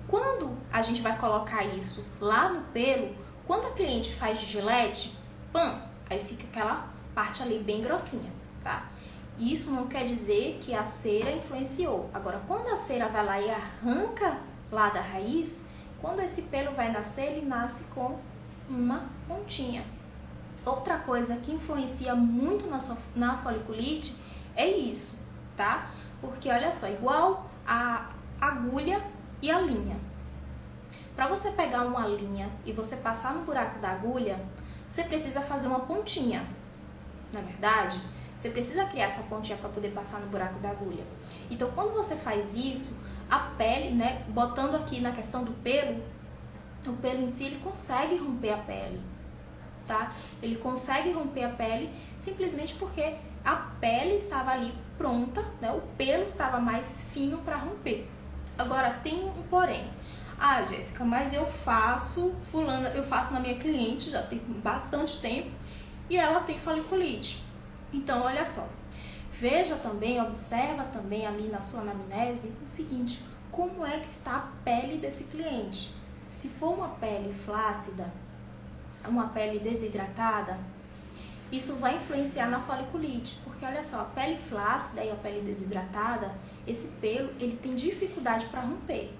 Quando a gente vai colocar isso lá no pelo, quando a cliente faz de gilete, pam, aí fica aquela parte ali bem grossinha, tá? Isso não quer dizer que a cera influenciou. Agora, quando a cera vai lá e arranca lá da raiz, quando esse pelo vai nascer, ele nasce com uma pontinha. Outra coisa que influencia muito na foliculite é isso, tá? Porque olha só, igual a agulha e a linha. Para você pegar uma linha e você passar no buraco da agulha, você precisa fazer uma pontinha, não é verdade? Você precisa criar essa pontinha para poder passar no buraco da agulha. Então, quando você faz isso, a pele, né, botando aqui na questão do pelo, o pelo em si, ele consegue romper a pele, tá? Ele consegue romper a pele simplesmente porque a pele estava ali pronta, né? O pelo estava mais fino para romper. Agora, tem um porém. Ah, Jéssica, mas eu faço na minha cliente, já tem bastante tempo, e ela tem foliculite. Então, olha só. Veja também, observa também ali na sua anamnese o seguinte: como é que está a pele desse cliente? Se for uma pele flácida, uma pele desidratada, isso vai influenciar na foliculite, porque olha só, a pele flácida e a pele desidratada, esse pelo, ele tem dificuldade para romper,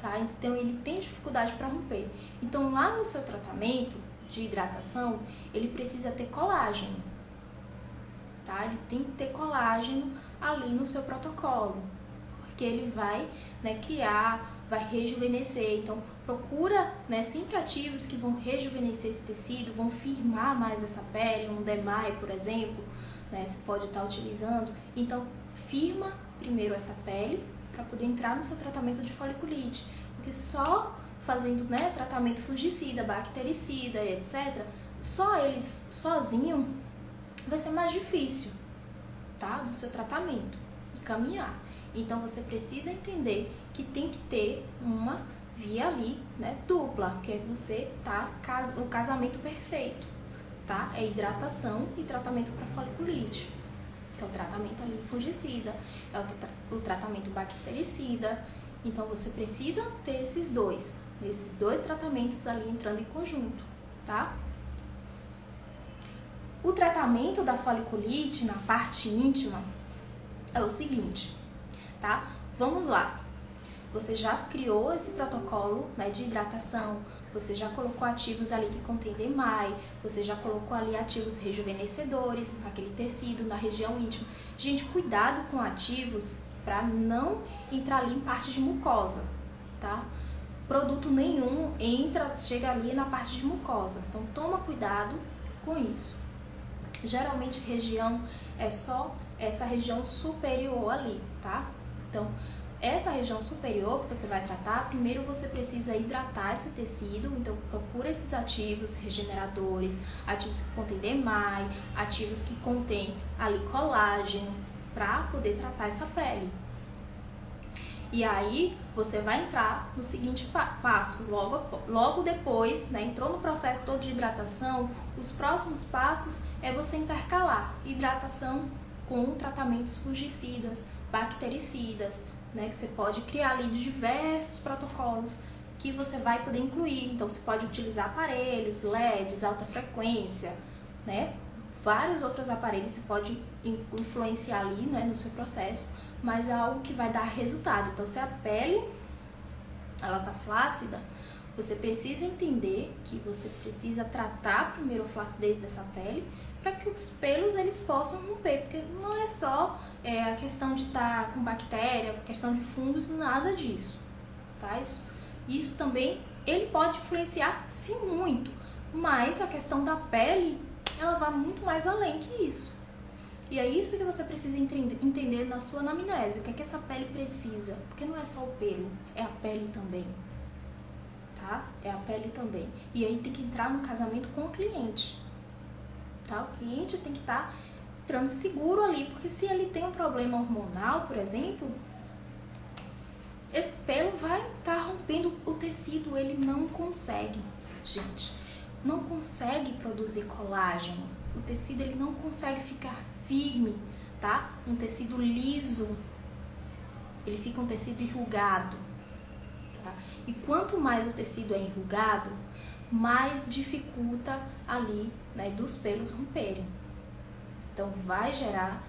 tá? Então, ele tem dificuldade para romper. Então, lá no seu tratamento de hidratação, ele precisa ter colágeno, tá? Ele tem que ter colágeno ali no seu protocolo, porque ele vai, né, criar, vai rejuvenescer. Então, procura, né, sempre ativos que vão rejuvenescer esse tecido, vão firmar mais essa pele, um Demai, por exemplo, né, você pode estar utilizando. Então, firma primeiro essa pele para poder entrar no seu tratamento de foliculite, porque só fazendo, né, tratamento fungicida, bactericida, etc., só eles sozinhos vai ser mais difícil, tá, do seu tratamento e caminhar. Então, você precisa entender que tem que ter uma via ali, né, dupla, que é você tá o casamento perfeito, tá? É hidratação e tratamento para foliculite, que é o tratamento ali fungicida, é o tratamento bactericida. Então, você precisa ter esses dois tratamentos ali entrando em conjunto, tá? O tratamento da foliculite na parte íntima é o seguinte, tá? Vamos lá. Você já criou esse protocolo, né, de hidratação, você já colocou ativos ali que contém DMAI, você já colocou ali ativos rejuvenescedores naquele tecido, na região íntima. Gente, cuidado com ativos para não entrar ali em parte de mucosa, tá? Produto nenhum chega ali na parte de mucosa, então toma cuidado com isso. Geralmente região é só essa região superior ali, tá? Então, essa região superior que você vai tratar, primeiro você precisa hidratar esse tecido, então procura esses ativos regeneradores, ativos que contêm DMAI, ativos que contêm ali colágeno, para poder tratar essa pele. E aí você vai entrar no seguinte passo, logo depois, né, entrou no processo todo de hidratação, os próximos passos é você intercalar hidratação com tratamentos fungicidas, bactericidas, né, que você pode criar ali diversos protocolos que você vai poder incluir. Então você pode utilizar aparelhos, LEDs, alta frequência, né, vários outros aparelhos você pode influenciar ali, né, no seu processo, mas é algo que vai dar resultado. Então, se a pele ela tá flácida, você precisa entender que você precisa tratar primeiro a flacidez dessa pele para que os pelos eles possam romper, porque não é só a questão de estar com bactéria, questão de fungos, nada disso, tá? Isso também ele pode influenciar sim muito, mas a questão da pele ela vai muito mais além que isso. E é isso que você precisa entender na sua anamnese. O que é que essa pele precisa? Porque não é só o pelo, é a pele também. Tá? É a pele também. E aí tem que entrar no casamento com o cliente. Tá? O cliente tem que estar entrando seguro ali, porque se ele tem um problema hormonal, por exemplo, esse pelo vai estar rompendo o tecido. Ele não consegue, gente. Não consegue produzir colágeno. O tecido ele não consegue ficar firme, tá? Um tecido liso, ele fica um tecido enrugado, tá? E quanto mais o tecido é enrugado, mais dificulta ali, né, dos pelos romperem. Então vai gerar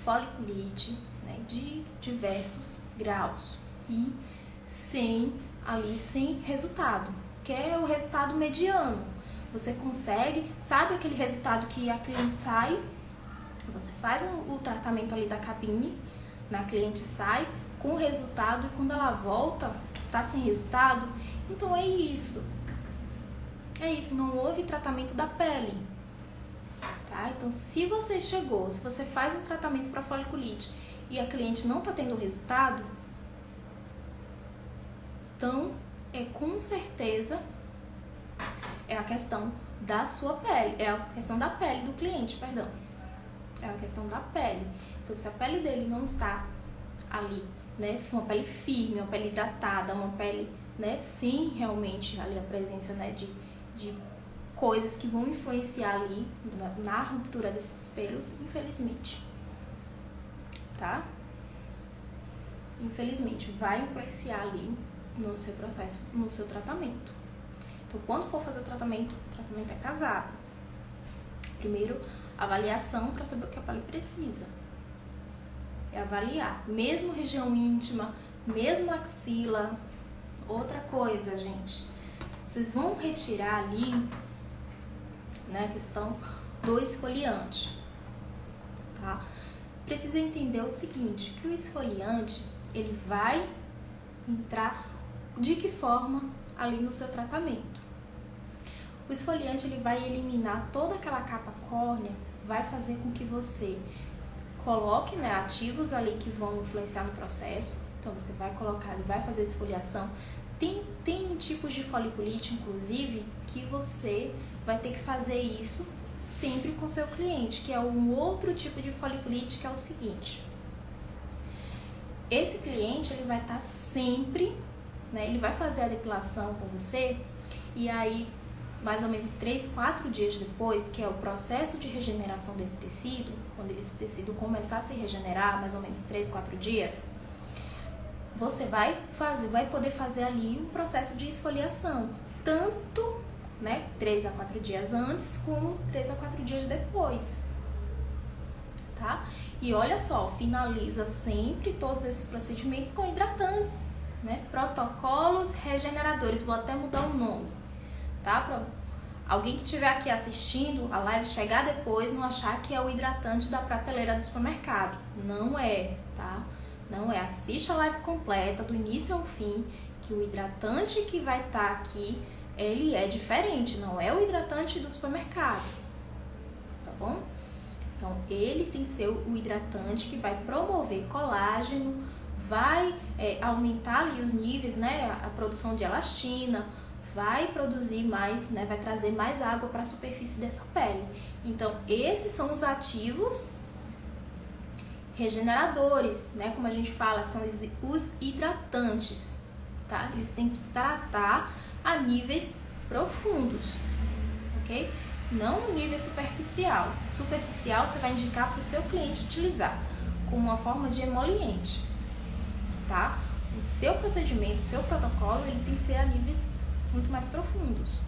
foliculite, né, de diversos graus e sem resultado, que é o resultado mediano. Você consegue, sabe aquele resultado que a cliente sai, você faz o tratamento ali da cabine, a cliente sai com o resultado e quando ela volta, tá sem resultado? Então é isso. É isso, não houve tratamento da pele. Tá? Então se você faz um tratamento para foliculite e a cliente não tá tendo resultado, então com certeza é a questão da sua pele, é a questão da pele do cliente, perdão. É a questão da pele. Então, se a pele dele não está ali, né, uma pele firme, uma pele hidratada, uma pele, né, sim, realmente ali a presença, né, de coisas que vão influenciar ali na ruptura desses pelos, infelizmente, tá? Infelizmente, vai influenciar ali no seu processo, no seu tratamento. Então, quando for fazer o tratamento é casado. Primeiro, avaliação para saber o que a pele precisa. É avaliar, mesmo região íntima, mesmo axila. Outra coisa, gente, vocês vão retirar ali, né, a questão do esfoliante, tá? Precisa entender o seguinte, que o esfoliante, ele vai entrar de que forma ali no seu tratamento. O esfoliante ele vai eliminar toda aquela capa córnea, vai fazer com que você coloque, né, ativos ali que vão influenciar no processo. Então você vai colocar, ele vai fazer esfoliação. Tem tipos de foliculite, inclusive, que você vai ter que fazer isso sempre com seu cliente, que é um outro tipo de foliculite, que é o seguinte. Esse cliente ele vai estar sempre, né, ele vai fazer a depilação com você e aí mais ou menos 3, 4 dias depois, que é o processo de regeneração desse tecido, quando esse tecido começar a se regenerar, mais ou menos 3, 4 dias, você vai poder fazer ali um processo de esfoliação, tanto, né, 3 a 4 dias antes, como 3 a 4 dias depois, tá? E olha só, finaliza sempre todos esses procedimentos com hidratantes, né? Protocolos regeneradores, vou até mudar o nome, tá? Pra alguém que estiver aqui assistindo a live chegar depois não achar que é o hidratante da prateleira do supermercado. Não é, tá? Não é. Assista a live completa, do início ao fim, que o hidratante que vai estar aqui, ele é diferente, não é o hidratante do supermercado, tá bom? Então, ele tem que ser o hidratante que vai promover colágeno, vai aumentar ali os níveis, né, a produção de elastina, vai produzir mais, né, vai trazer mais água para a superfície dessa pele. Então, esses são os ativos regeneradores, né? Como a gente fala, são os hidratantes, tá? Eles têm que tratar a níveis profundos, ok? Não nível superficial. Superficial você vai indicar para o seu cliente utilizar como uma forma de emoliente, tá? O seu procedimento, o seu protocolo, ele tem que ser a níveis muito mais profundos,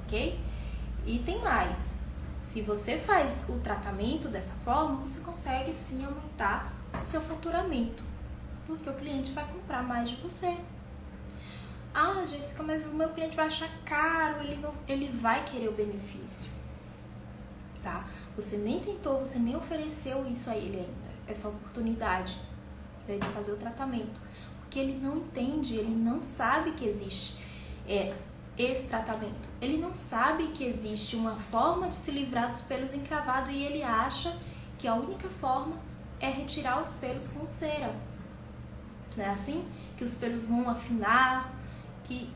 ok? E tem mais. Se você faz o tratamento dessa forma, você consegue sim aumentar o seu faturamento, porque o cliente vai comprar mais de você. Ah, Jéssica, mas o meu cliente vai achar caro, ele vai querer o benefício, tá? Você nem tentou, você nem ofereceu isso a ele ainda, essa oportunidade, né, de fazer o tratamento, porque ele não entende, ele não sabe que existe esse tratamento. Ele não sabe que existe uma forma de se livrar dos pelos encravados e ele acha que a única forma é retirar os pelos com cera. Não é assim? Que os pelos vão afinar, que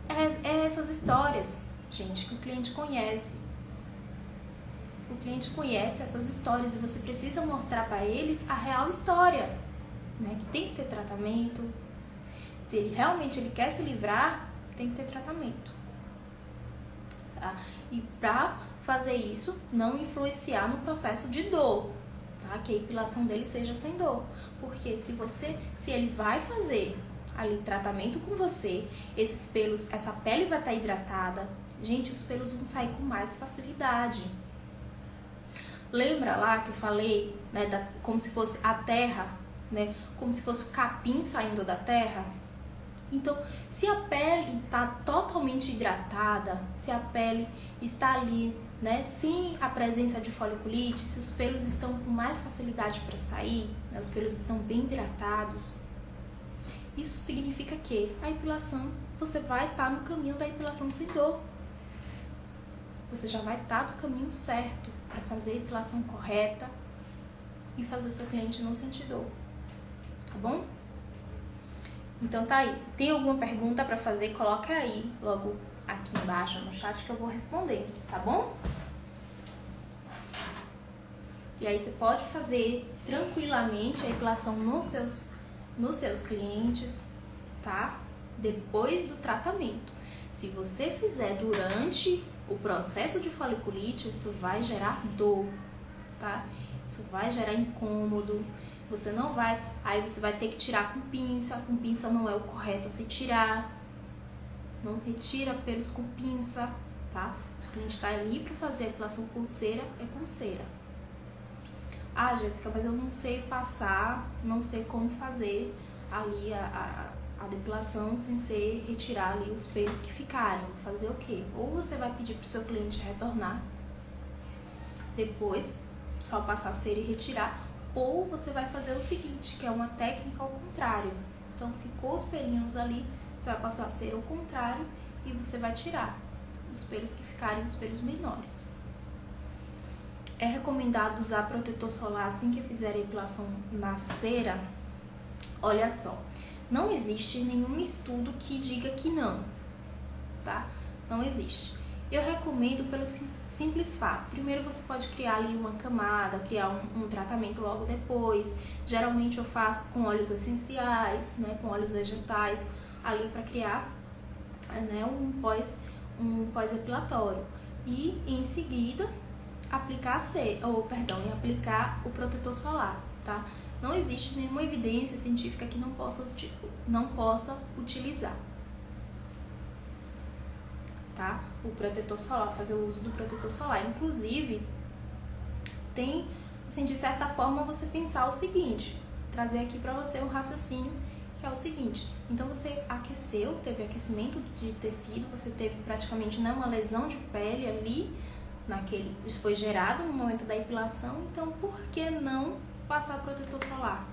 é essas histórias, gente, que o cliente conhece. O cliente conhece essas histórias e você precisa mostrar para eles a real história, né? Que tem que ter tratamento. Se ele realmente quer se livrar, tem que ter tratamento, tá? E para fazer isso, não influenciar no processo de dor, tá? Que a epilação dele seja sem dor. Porque se ele vai fazer ali tratamento com você, esses pelos, essa pele vai estar hidratada, gente, os pelos vão sair com mais facilidade. Lembra lá que eu falei, né, como se fosse a terra, né? Como se fosse o capim saindo da terra? Então, se a pele está totalmente hidratada, se a pele está ali, né, sem a presença de foliculite, se os pelos estão com mais facilidade para sair, né, os pelos estão bem hidratados, isso significa que a epilação, você vai estar no caminho da epilação sem dor. Você já vai estar no caminho certo para fazer a epilação correta e fazer o seu cliente não sentir dor, tá bom? Então tá aí. Tem alguma pergunta para fazer? Coloca aí logo aqui embaixo no chat que eu vou responder, tá bom? E aí você pode fazer tranquilamente a epilação nos seus clientes, tá? Depois do tratamento. Se você fizer durante o processo de foliculite, isso vai gerar dor, tá? Isso vai gerar incômodo. Você não vai, aí você vai ter que tirar com pinça não é o correto a se tirar. Não retira pelos com pinça, tá? Se o cliente está ali para fazer a epilação com cera, é com cera. Ah, Jéssica, mas eu não sei passar, não sei como fazer ali a depilação sem ser retirar ali os pelos que ficarem. Fazer o quê? Ou você vai pedir para o seu cliente retornar, depois só passar cera e retirar, ou você vai fazer o seguinte, que é uma técnica ao contrário. Então, ficou os pelinhos ali, você vai passar cera ao contrário e você vai tirar os pelos que ficarem, os pelos menores. É recomendado usar protetor solar assim que fizer a epilação na cera? Olha só, não existe nenhum estudo que diga que não, tá? Não existe. Eu recomendo pelo simples fato. Primeiro você pode criar ali uma camada, criar um tratamento logo depois. Geralmente eu faço com óleos essenciais, né, com óleos vegetais, ali para criar, né, um pós-epilatório. E em seguida aplicar aplicar o protetor solar, tá? Não existe nenhuma evidência científica que não possa utilizar, tá? O protetor solar, fazer o uso do protetor solar. Inclusive, tem, assim, de certa forma, você pensar o seguinte, trazer aqui para você um raciocínio, que é o seguinte: então você aqueceu, teve aquecimento de tecido, você teve praticamente, né, uma lesão de pele ali, isso foi gerado no momento da epilação, então por que não passar protetor solar?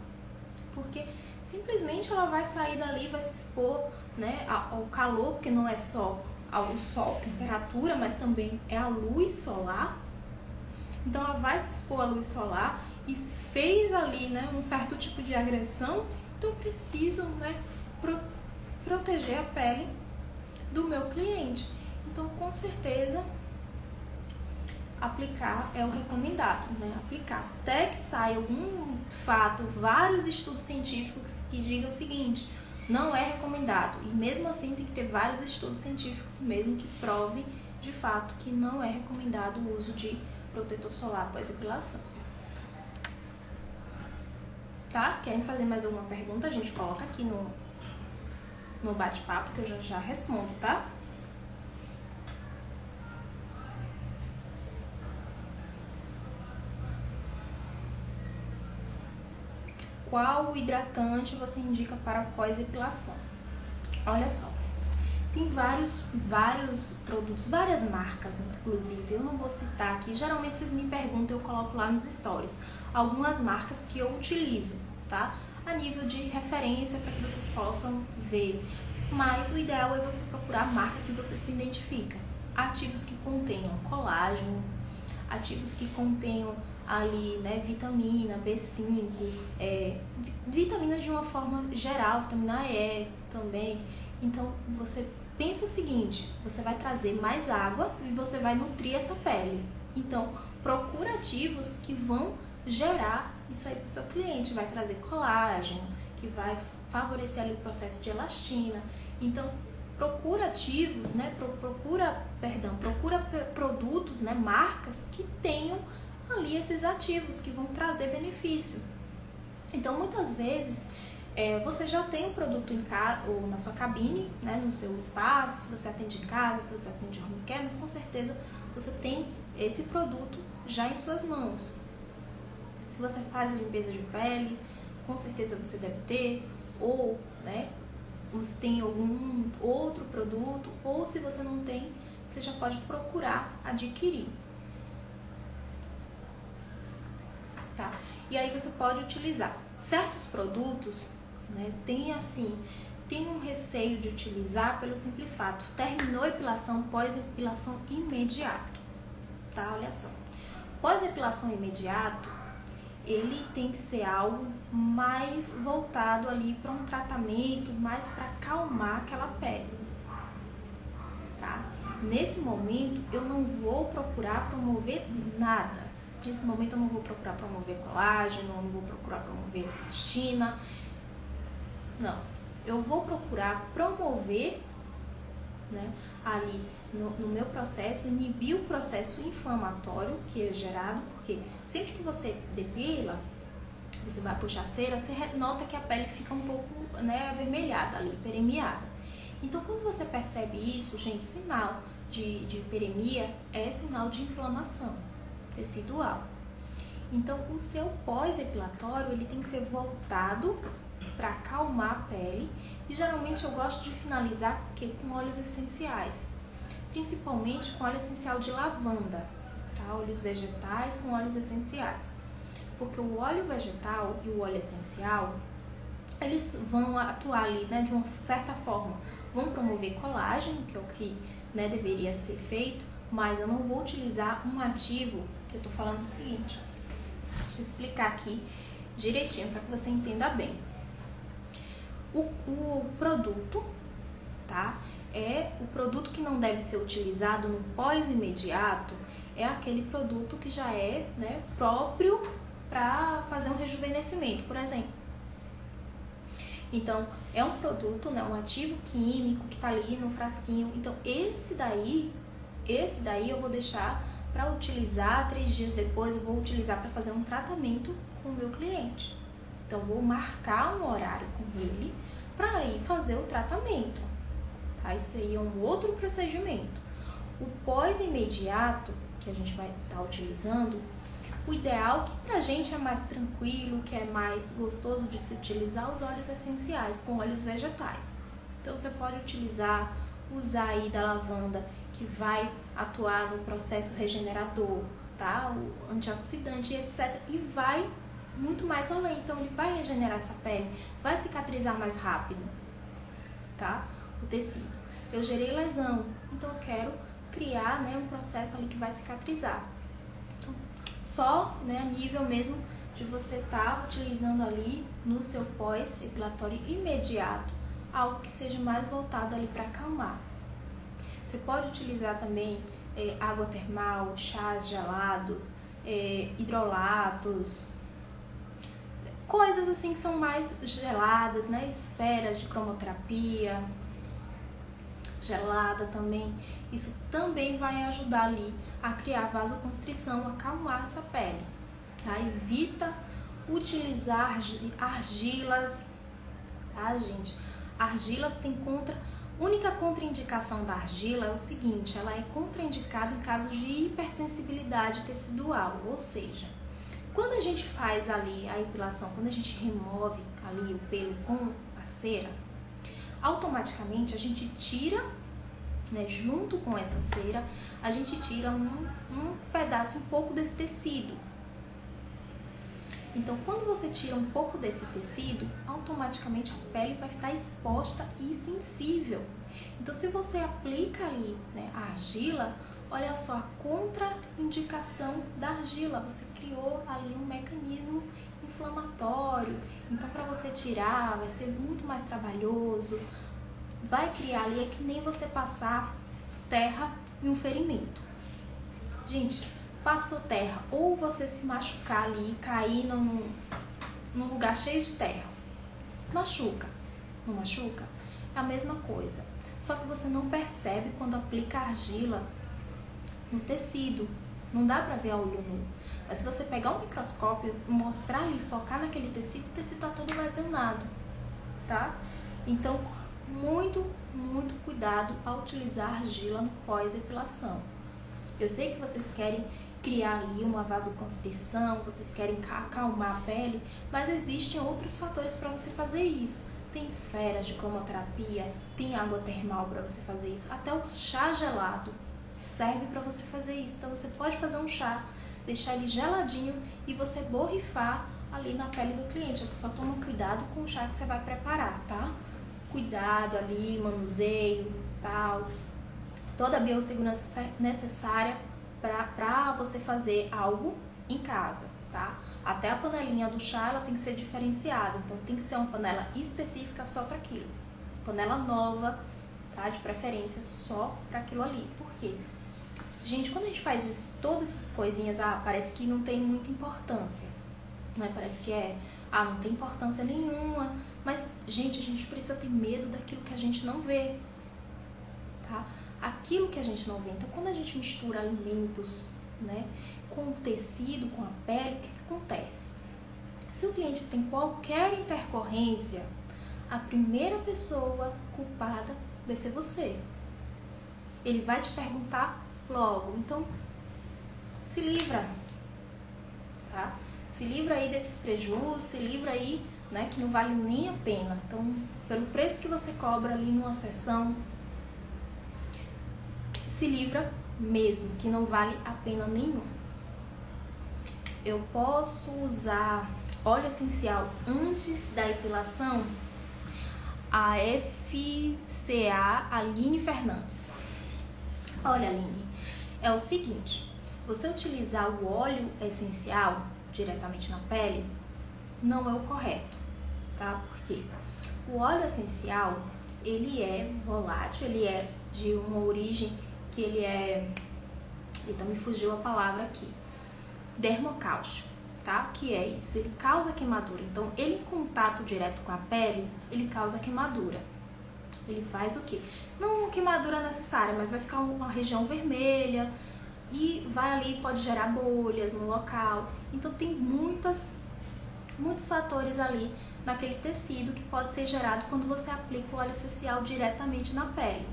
Porque simplesmente ela vai sair dali, vai se expor, né, ao calor, porque não é só ao sol, temperatura, mas também é a luz solar. Então ela vai se expor à luz solar e fez ali, né, um certo tipo de agressão. Então eu preciso, né, proteger a pele do meu cliente. Então com certeza aplicar é o recomendado, né? Aplicar. Até que saia algum fato, vários estudos científicos que digam o seguinte, não é recomendado. E mesmo assim tem que ter vários estudos científicos mesmo que prove de fato que não é recomendado o uso de protetor solar após epilação. Tá? Querem fazer mais alguma pergunta? A gente coloca aqui no bate-papo que eu já respondo, tá? Qual hidratante você indica para pós-epilação? Olha só, tem vários produtos, várias marcas, inclusive. Eu não vou citar aqui, geralmente vocês me perguntam, eu coloco lá nos stories. Algumas marcas que eu utilizo, tá? A nível de referência para que vocês possam ver. Mas o ideal é você procurar a marca que você se identifica. Ativos que contenham colágeno, ativos que contenham ali, né, vitamina B5, vitaminas de uma forma geral, vitamina E também. Então, você pensa o seguinte, você vai trazer mais água e você vai nutrir essa pele. Então, procura ativos que vão gerar isso aí para o seu cliente, vai trazer colágeno, que vai favorecer ali o processo de elastina. Então, procura ativos, né, procura produtos, né, marcas que tenham ali esses ativos que vão trazer benefício. Então, muitas vezes, você já tem um produto em casa ou na sua cabine, né, no seu espaço, se você atende em casa, se você atende home care, mas com certeza você tem esse produto já em suas mãos. Se você faz limpeza de pele, com certeza você deve ter, ou, né, você tem algum outro produto, ou se você não tem, você já pode procurar adquirir. Tá? E aí você pode utilizar certos produtos, né, tem um receio de utilizar pelo simples fato, terminou a epilação, pós-epilação imediato, tá? Olha só, pós-epilação imediato, ele tem que ser algo mais voltado ali para um tratamento, mais para acalmar aquela pele, tá? Nesse momento, eu não vou procurar promover nada. Nesse momento eu não vou procurar promover colágeno, não vou procurar promover elastina. Não, eu vou procurar promover, né, ali no meu processo, inibir o processo inflamatório que é gerado, porque sempre que você depila, você vai puxar cera, você nota que a pele fica um pouco, né, avermelhada ali, hiperemiada. Então, quando você percebe isso, gente, sinal de hiperemia é sinal de inflamação tecidual. Então, o seu pós-epilatório, ele tem que ser voltado para acalmar a pele, e geralmente eu gosto de finalizar com óleos essenciais, principalmente com óleo essencial de lavanda, tá? Óleos vegetais com óleos essenciais, porque o óleo vegetal e o óleo essencial, eles vão atuar ali, né, de uma certa forma, vão promover colágeno, que é o que, né, deveria ser feito, mas eu não vou utilizar um ativo, que eu tô falando o seguinte, deixa eu explicar aqui direitinho para que você entenda bem. O produto, tá? O produto que não deve ser utilizado no pós-imediato é aquele produto que já é, né, próprio para fazer um rejuvenescimento, por exemplo. Então, é um produto, né, um ativo químico que tá ali no frasquinho. Então, esse daí eu vou deixar para utilizar 3 dias depois, eu vou utilizar para fazer um tratamento com o meu cliente. Então, vou marcar um horário com ele para ir fazer o tratamento. Tá? Isso aí é um outro procedimento. O pós-imediato, que a gente vai estar utilizando, o ideal, que pra gente é mais tranquilo, que é mais gostoso de se utilizar, os óleos essenciais com óleos vegetais. Então, você pode usar aí da lavanda, que vai atuar no processo regenerador, tá? O antioxidante, etc. E vai muito mais além. Então, ele vai regenerar essa pele, vai cicatrizar mais rápido, tá? O tecido. Eu gerei lesão, então eu quero criar, né, um processo ali que vai cicatrizar. Então, só, né, a nível mesmo de você estar utilizando ali no seu pós-epilatório imediato, algo que seja mais voltado ali para acalmar. Você pode utilizar também água termal, chás gelados, hidrolatos, coisas assim que são mais geladas, né? Esferas de cromoterapia gelada também. Isso também vai ajudar ali a criar vasoconstrição, acalmar essa pele, tá? Evita utilizar argilas, tá, gente? Argilas tem única contraindicação da argila é o seguinte, ela é contraindicada em caso de hipersensibilidade tecidual, ou seja, quando a gente faz ali a epilação, quando a gente remove ali o pelo com a cera, automaticamente a gente tira, né, junto com essa cera, a gente tira um pedaço, um pouco desse tecido. Então, quando você tira um pouco desse tecido, automaticamente a pele vai estar exposta e sensível. Então, se você aplica ali, né, a argila, olha só a contraindicação da argila. Você criou ali um mecanismo inflamatório. Então, para você tirar, vai ser muito mais trabalhoso. Vai criar ali, é que nem você passar terra em um ferimento. Gente, passou terra, ou você se machucar ali e cair num lugar cheio de terra. Machuca, não machuca? É a mesma coisa. Só que você não percebe quando aplica argila no tecido. Não dá pra ver a olho nu. Mas se você pegar um microscópio, mostrar ali, focar naquele tecido, o tecido tá todo lesionado, tá? Então, muito cuidado ao utilizar argila no pós-epilação. Eu sei que vocês querem criar ali uma vasoconstrição, vocês querem acalmar a pele, mas existem outros fatores para você fazer isso. Tem esferas de cromoterapia, tem água termal para você fazer isso, até o chá gelado serve para você fazer isso. Então você pode fazer um chá, deixar ele geladinho e você borrifar ali na pele do cliente. Só toma cuidado com o chá que você vai preparar, tá? Cuidado ali, manuseio, tal, toda a biossegurança necessária para você fazer algo em casa, tá? Até a panelinha do chá, ela tem que ser diferenciada, então tem que ser uma panela específica só para aquilo. Panela nova, tá? De preferência só para aquilo ali. Por quê? Gente, quando a gente faz todas essas coisinhas, parece que não tem muita importância, né? Parece que não tem importância nenhuma, mas, gente, a gente precisa ter medo daquilo que a gente não vê, tá? Aquilo que a gente não vê. Então, quando a gente mistura alimentos, né, com o tecido, com a pele, o que acontece? Se o cliente tem qualquer intercorrência, a primeira pessoa culpada vai ser você. Ele vai te perguntar logo. Então, se livra, tá? Se livra aí desses prejuízos, se livra aí, né, que não vale nem a pena. Então, pelo preço que você cobra ali numa sessão, se livra mesmo, que não vale a pena nenhum. Eu posso usar óleo essencial antes da epilação? A FCA Aline Fernandes. Olha, Aline, é o seguinte, você utilizar o óleo essencial diretamente na pele não é o correto, tá? Porque o óleo essencial, ele é volátil, ele é de uma origem que ele é, então me fugiu a palavra aqui, dermocálcico, tá? Que é isso, ele causa queimadura. Então, ele em contato direto com a pele, ele causa queimadura. Ele faz o quê? Não uma queimadura necessária, mas vai ficar uma região vermelha e vai ali, pode gerar bolhas no local. Então, tem muitos fatores ali naquele tecido que pode ser gerado quando você aplica o óleo essencial diretamente na pele.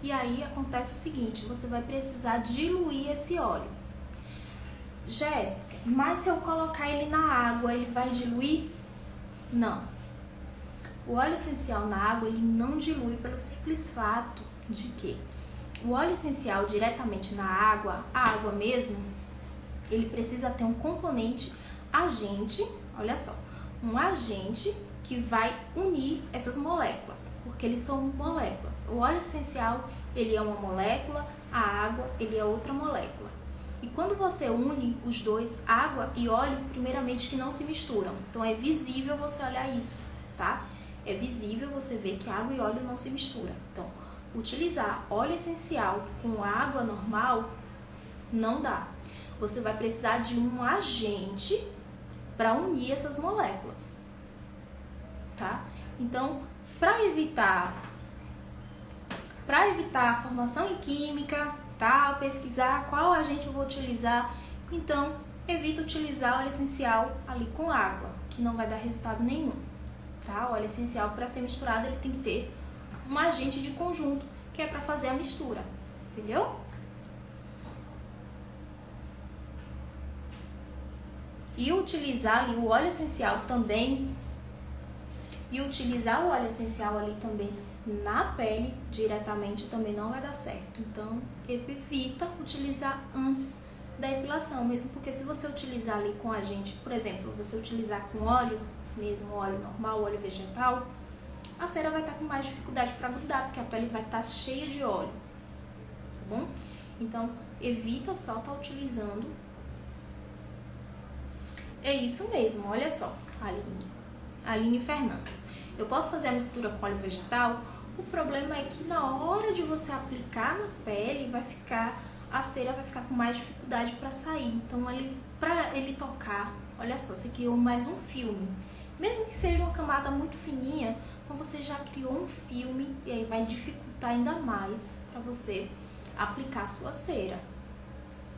E aí acontece o seguinte, você vai precisar diluir esse óleo. Jéssica, mas se eu colocar ele na água, ele vai diluir? Não. O óleo essencial na água, ele não dilui pelo simples fato de que o óleo essencial diretamente na água, a água mesmo, ele precisa ter um componente agente, olha só, um agente que vai unir essas moléculas, porque eles são moléculas. O óleo essencial, ele é uma molécula, a água, ele é outra molécula. E quando você une os dois, água e óleo, primeiramente que não se misturam. Então é visível você olhar isso, tá? É visível você ver que água e óleo não se misturam. Então, utilizar óleo essencial com água normal, não dá. Você vai precisar de um agente para unir essas moléculas, tá? Então, para evitar a formação em química, tá? Pesquisar qual agente eu vou utilizar, então evita utilizar óleo essencial ali com água, que não vai dar resultado nenhum, tá? O óleo essencial, para ser misturado, ele tem que ter um agente de conjunto, que é para fazer a mistura, entendeu? E utilizar ali o óleo essencial também, na pele diretamente também não vai dar certo. Então, evita utilizar antes da epilação, mesmo porque se você utilizar ali com agente, por exemplo, você utilizar com óleo, mesmo óleo normal, óleo vegetal, a cera vai estar com mais dificuldade para grudar, porque a pele vai estar cheia de óleo, tá bom? Então, evita só estar utilizando. É isso mesmo, olha só, Aline Fernandes. Eu posso fazer a mistura com óleo vegetal? O problema é que na hora de você aplicar na pele, a cera vai ficar com mais dificuldade para sair. Então, para ele tocar, olha só, você criou mais um filme. Mesmo que seja uma camada muito fininha, então você já criou um filme e aí vai dificultar ainda mais para você aplicar a sua cera,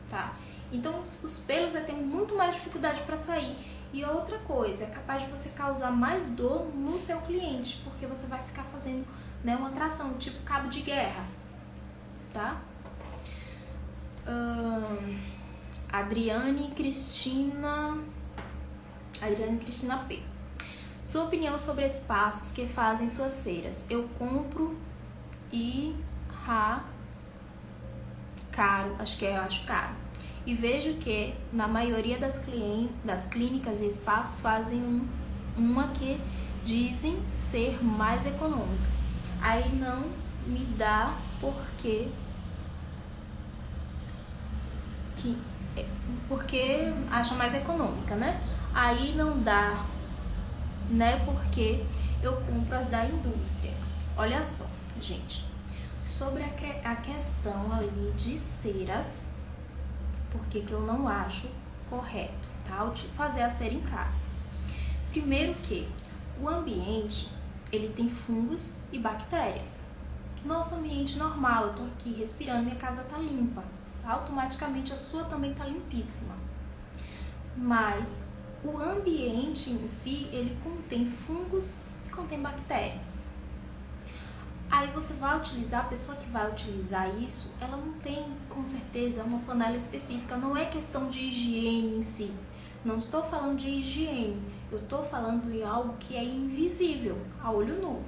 tá? Então, os pelos vai ter muito mais dificuldade para sair. E outra coisa, é capaz de você causar mais dor no seu cliente, porque você vai ficar fazendo, né, uma tração, tipo cabo de guerra, tá? Adriane Cristina P. Sua opinião sobre espaços que fazem suas ceras. Eu compro acho caro. E vejo que na maioria das clínicas e espaços fazem uma que dizem ser mais econômica. Aí não me dá porque acha mais econômica, né? Aí não dá, né? Porque eu compro as da indústria. Olha só, gente, sobre a questão ali de ceras, porque que eu não acho correto, tá? Fazer a cera em casa. Primeiro que o ambiente, ele tem fungos e bactérias. Nosso ambiente normal, eu tô aqui respirando, minha casa tá limpa. Automaticamente a sua também tá limpíssima. Mas o ambiente em si, ele contém fungos e contém bactérias. Aí você vai utilizar, a pessoa que vai utilizar isso, ela não tem, com certeza, uma panela específica. Não é questão de higiene em si. Não estou falando de higiene. Eu estou falando em algo que é invisível, a olho nu,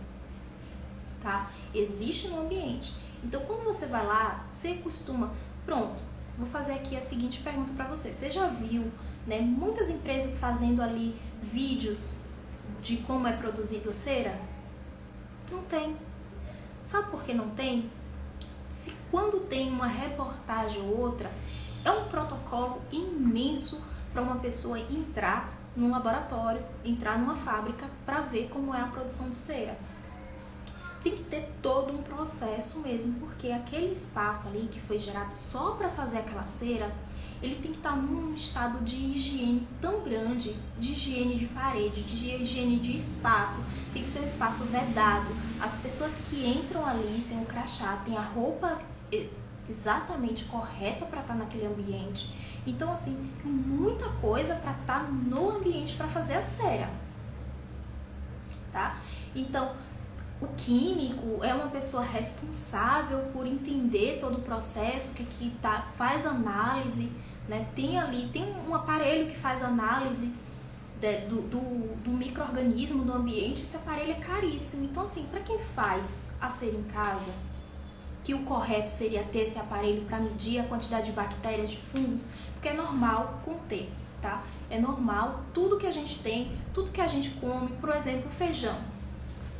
tá? Existe no ambiente. Então, quando você vai lá, você costuma... Pronto, vou fazer aqui a seguinte pergunta para você. Você já viu, né, muitas empresas fazendo ali vídeos de como é produzido a cera? Não tem. Sabe por que não tem? Se quando tem uma reportagem ou outra, é um protocolo imenso para uma pessoa entrar num laboratório, entrar numa fábrica para ver como é a produção de cera. Tem que ter todo um processo mesmo, porque aquele espaço ali que foi gerado só para fazer aquela cera, ele tem que estar num estado de higiene tão grande, de higiene de parede, de higiene de espaço. Tem que ser um espaço vedado. As pessoas que entram ali têm um crachá, têm a roupa exatamente correta para estar naquele ambiente. Então, assim, muita coisa para estar no ambiente para fazer a cera, tá? Então, o químico é uma pessoa responsável por entender todo o processo, faz análise, né? Tem um aparelho que faz análise do micro-organismo do ambiente. Esse aparelho é caríssimo. Então, assim, para quem faz a cera em casa, que o correto seria ter esse aparelho para medir a quantidade de bactérias, de fungos, porque é normal conter, tá? É normal, tudo que a gente tem, tudo que a gente come, por exemplo, feijão.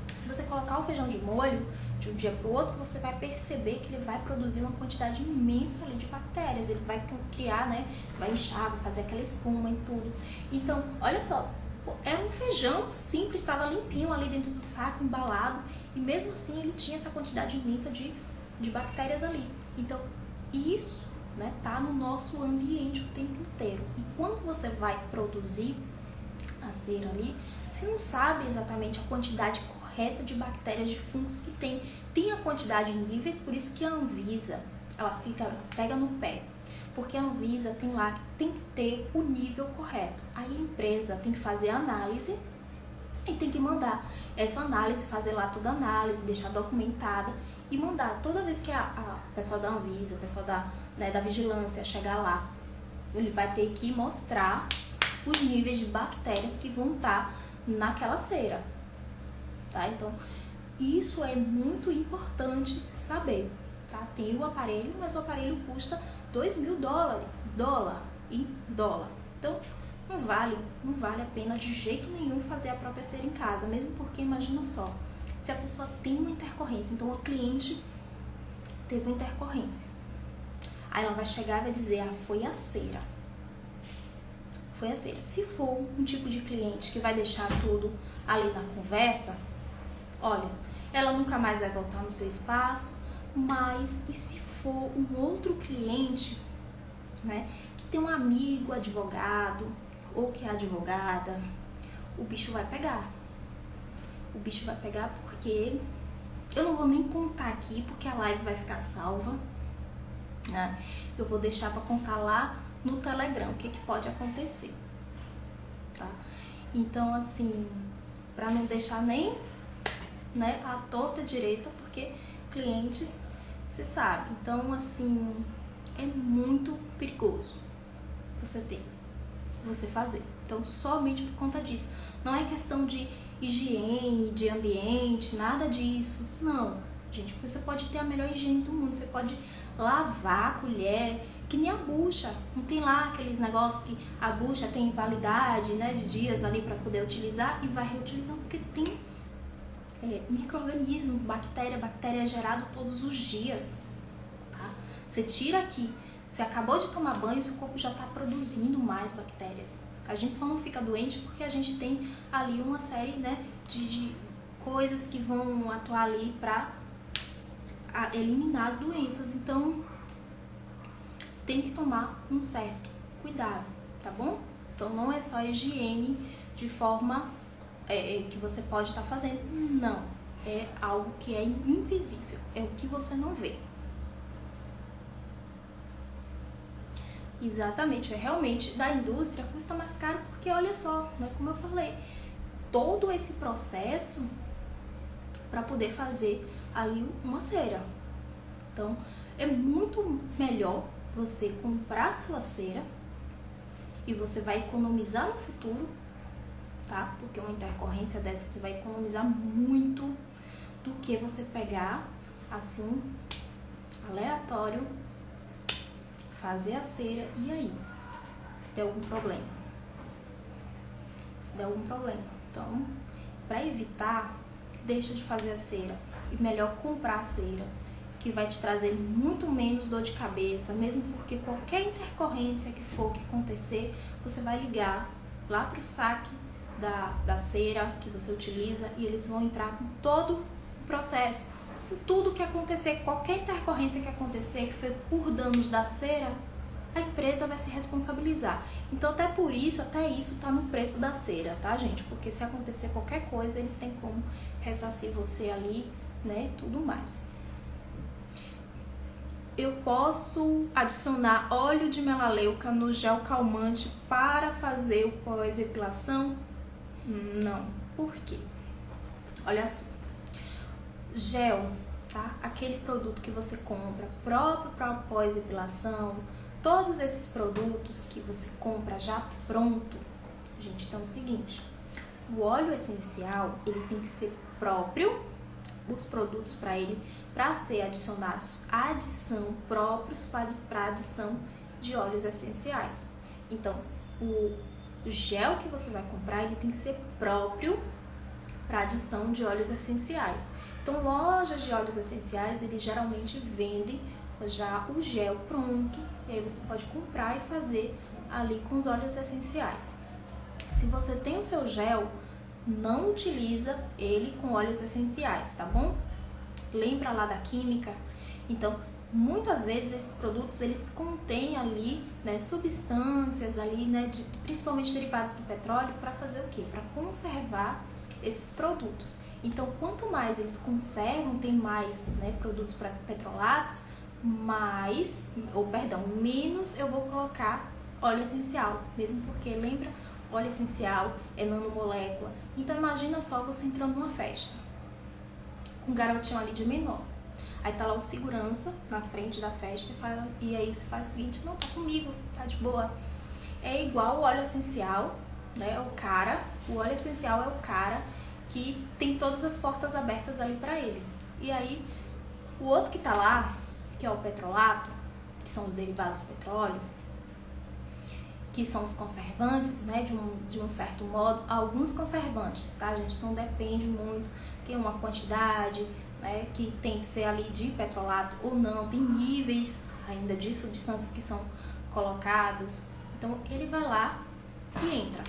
Se você colocar o feijão de molho de um dia para o outro, você vai perceber que ele vai produzir uma quantidade imensa ali de bactérias. Ele vai criar, né? Vai inchar, vai fazer aquela espuma e tudo. Então, olha só, Era um feijão simples, estava limpinho ali dentro do saco, embalado, e mesmo assim ele tinha essa quantidade imensa de bactérias ali. Então, isso, né, tá no nosso ambiente o tempo inteiro. E quando você vai produzir a cera ali, você não sabe exatamente a quantidade correta de bactérias, de fungos que tem. Tem a quantidade de níveis, por isso que a Anvisa, ela pega no pé. Porque a Anvisa tem lá que tem que ter o nível correto. Aí a empresa tem que fazer a análise e tem que mandar essa análise, fazer lá toda a análise, deixar documentada e mandar. Toda vez que a pessoa da Anvisa, o pessoal da vigilância chegar lá, ele vai ter que mostrar os níveis de bactérias que vão estar naquela cera, tá? Então, isso é muito importante saber, tá? Tem o aparelho, mas o aparelho custa $2.000, dólar. Então, não vale a pena de jeito nenhum fazer a própria cera em casa, mesmo porque, imagina só, se a pessoa tem uma intercorrência, então o cliente teve uma intercorrência, aí ela vai chegar e vai dizer, foi a cera. Foi a cera. Se for um tipo de cliente que vai deixar tudo ali na conversa, olha, ela nunca mais vai voltar no seu espaço, mas e se for um outro cliente, né, que tem um amigo advogado ou que é advogada, o bicho vai pegar. O bicho vai pegar porque eu não vou nem contar aqui porque a live vai ficar salva, né? Eu vou deixar para contar lá no Telegram o que pode acontecer, tá? Então, assim, para não deixar nem, né, a torta direita, porque clientes, você sabe. Então, assim, é muito perigoso você fazer. Então, somente por conta disso. Não é questão de higiene, de ambiente, nada disso. Não, gente, porque você pode ter a melhor higiene do mundo. Você pode lavar a colher, que nem a bucha. Não tem lá aqueles negócios que a bucha tem validade, né, de dias ali para poder utilizar e vai reutilizando, porque tem micro-organismo, bactéria é gerado todos os dias, tá? Você tira aqui, você acabou de tomar banho, seu corpo já está produzindo mais bactérias. A gente só não fica doente porque a gente tem ali uma série, né, de coisas que vão atuar ali para eliminar as doenças. Então, tem que tomar um certo cuidado, tá bom? Então, não é só higiene de forma que você pode estar fazendo, não. É algo que é invisível, é o que você não vê. Exatamente, realmente da indústria custa mais caro porque, olha só, né, como eu falei, todo esse processo para poder fazer ali uma cera. Então, é muito melhor você comprar a sua cera e você vai economizar no futuro, tá? Porque uma intercorrência dessa você vai economizar muito do que você pegar assim, aleatório, fazer a cera e aí der algum problema. Se der algum problema. Então, para evitar, deixa de fazer a cera e melhor comprar a cera, que vai te trazer muito menos dor de cabeça, mesmo porque qualquer intercorrência que for que acontecer, você vai ligar lá para o saque da cera que você utiliza e eles vão entrar com todo o processo. Com tudo que acontecer, qualquer intercorrência que acontecer, que foi por danos da cera, a empresa vai se responsabilizar. Então, até isso tá no preço da cera, tá, gente? Porque se acontecer qualquer coisa, eles têm como ressarcir você ali, né, tudo mais. Eu posso adicionar óleo de melaleuca no gel calmante para fazer o pós-epilação? Não. Por quê? Olha só. Gel, tá? Aquele produto que você compra próprio para pós-epilação, todos esses produtos que você compra já pronto, gente, então é o seguinte, o óleo essencial, ele tem que ser próprio, os produtos para ele, para ser adicionados, adição próprios para adição de óleos essenciais. Então, o gel que você vai comprar, ele tem que ser próprio para adição de óleos essenciais. Então, lojas de óleos essenciais, eles geralmente vendem já o gel pronto, e aí você pode comprar e fazer ali com os óleos essenciais. Se você tem o seu gel, não utiliza ele com óleos essenciais, tá bom? Lembra lá da química? Então, muitas vezes esses produtos eles contêm ali, né, substâncias ali, né, principalmente derivados do petróleo, para fazer o quê? Para conservar esses produtos. Então, quanto mais eles conservam, tem mais, né, produtos petrolados, menos eu vou colocar óleo essencial, mesmo porque lembra, óleo essencial é nanomolécula. Então, imagina só você entrando numa festa com um garotinho ali de menor. Aí tá lá o segurança na frente da festa e aí você faz o seguinte: não, tá comigo, tá de boa. É igual o óleo essencial, né? O óleo essencial é o cara que tem todas as portas abertas ali pra ele. E aí o outro que tá lá, que é o petrolato, que são os derivados do petróleo, que são os conservantes, né, de um certo modo, alguns conservantes, tá, gente? Não depende muito, tem uma quantidade, né, que tem que ser ali de petrolato ou não, tem níveis ainda de substâncias que são colocados. Então, ele vai lá e entra.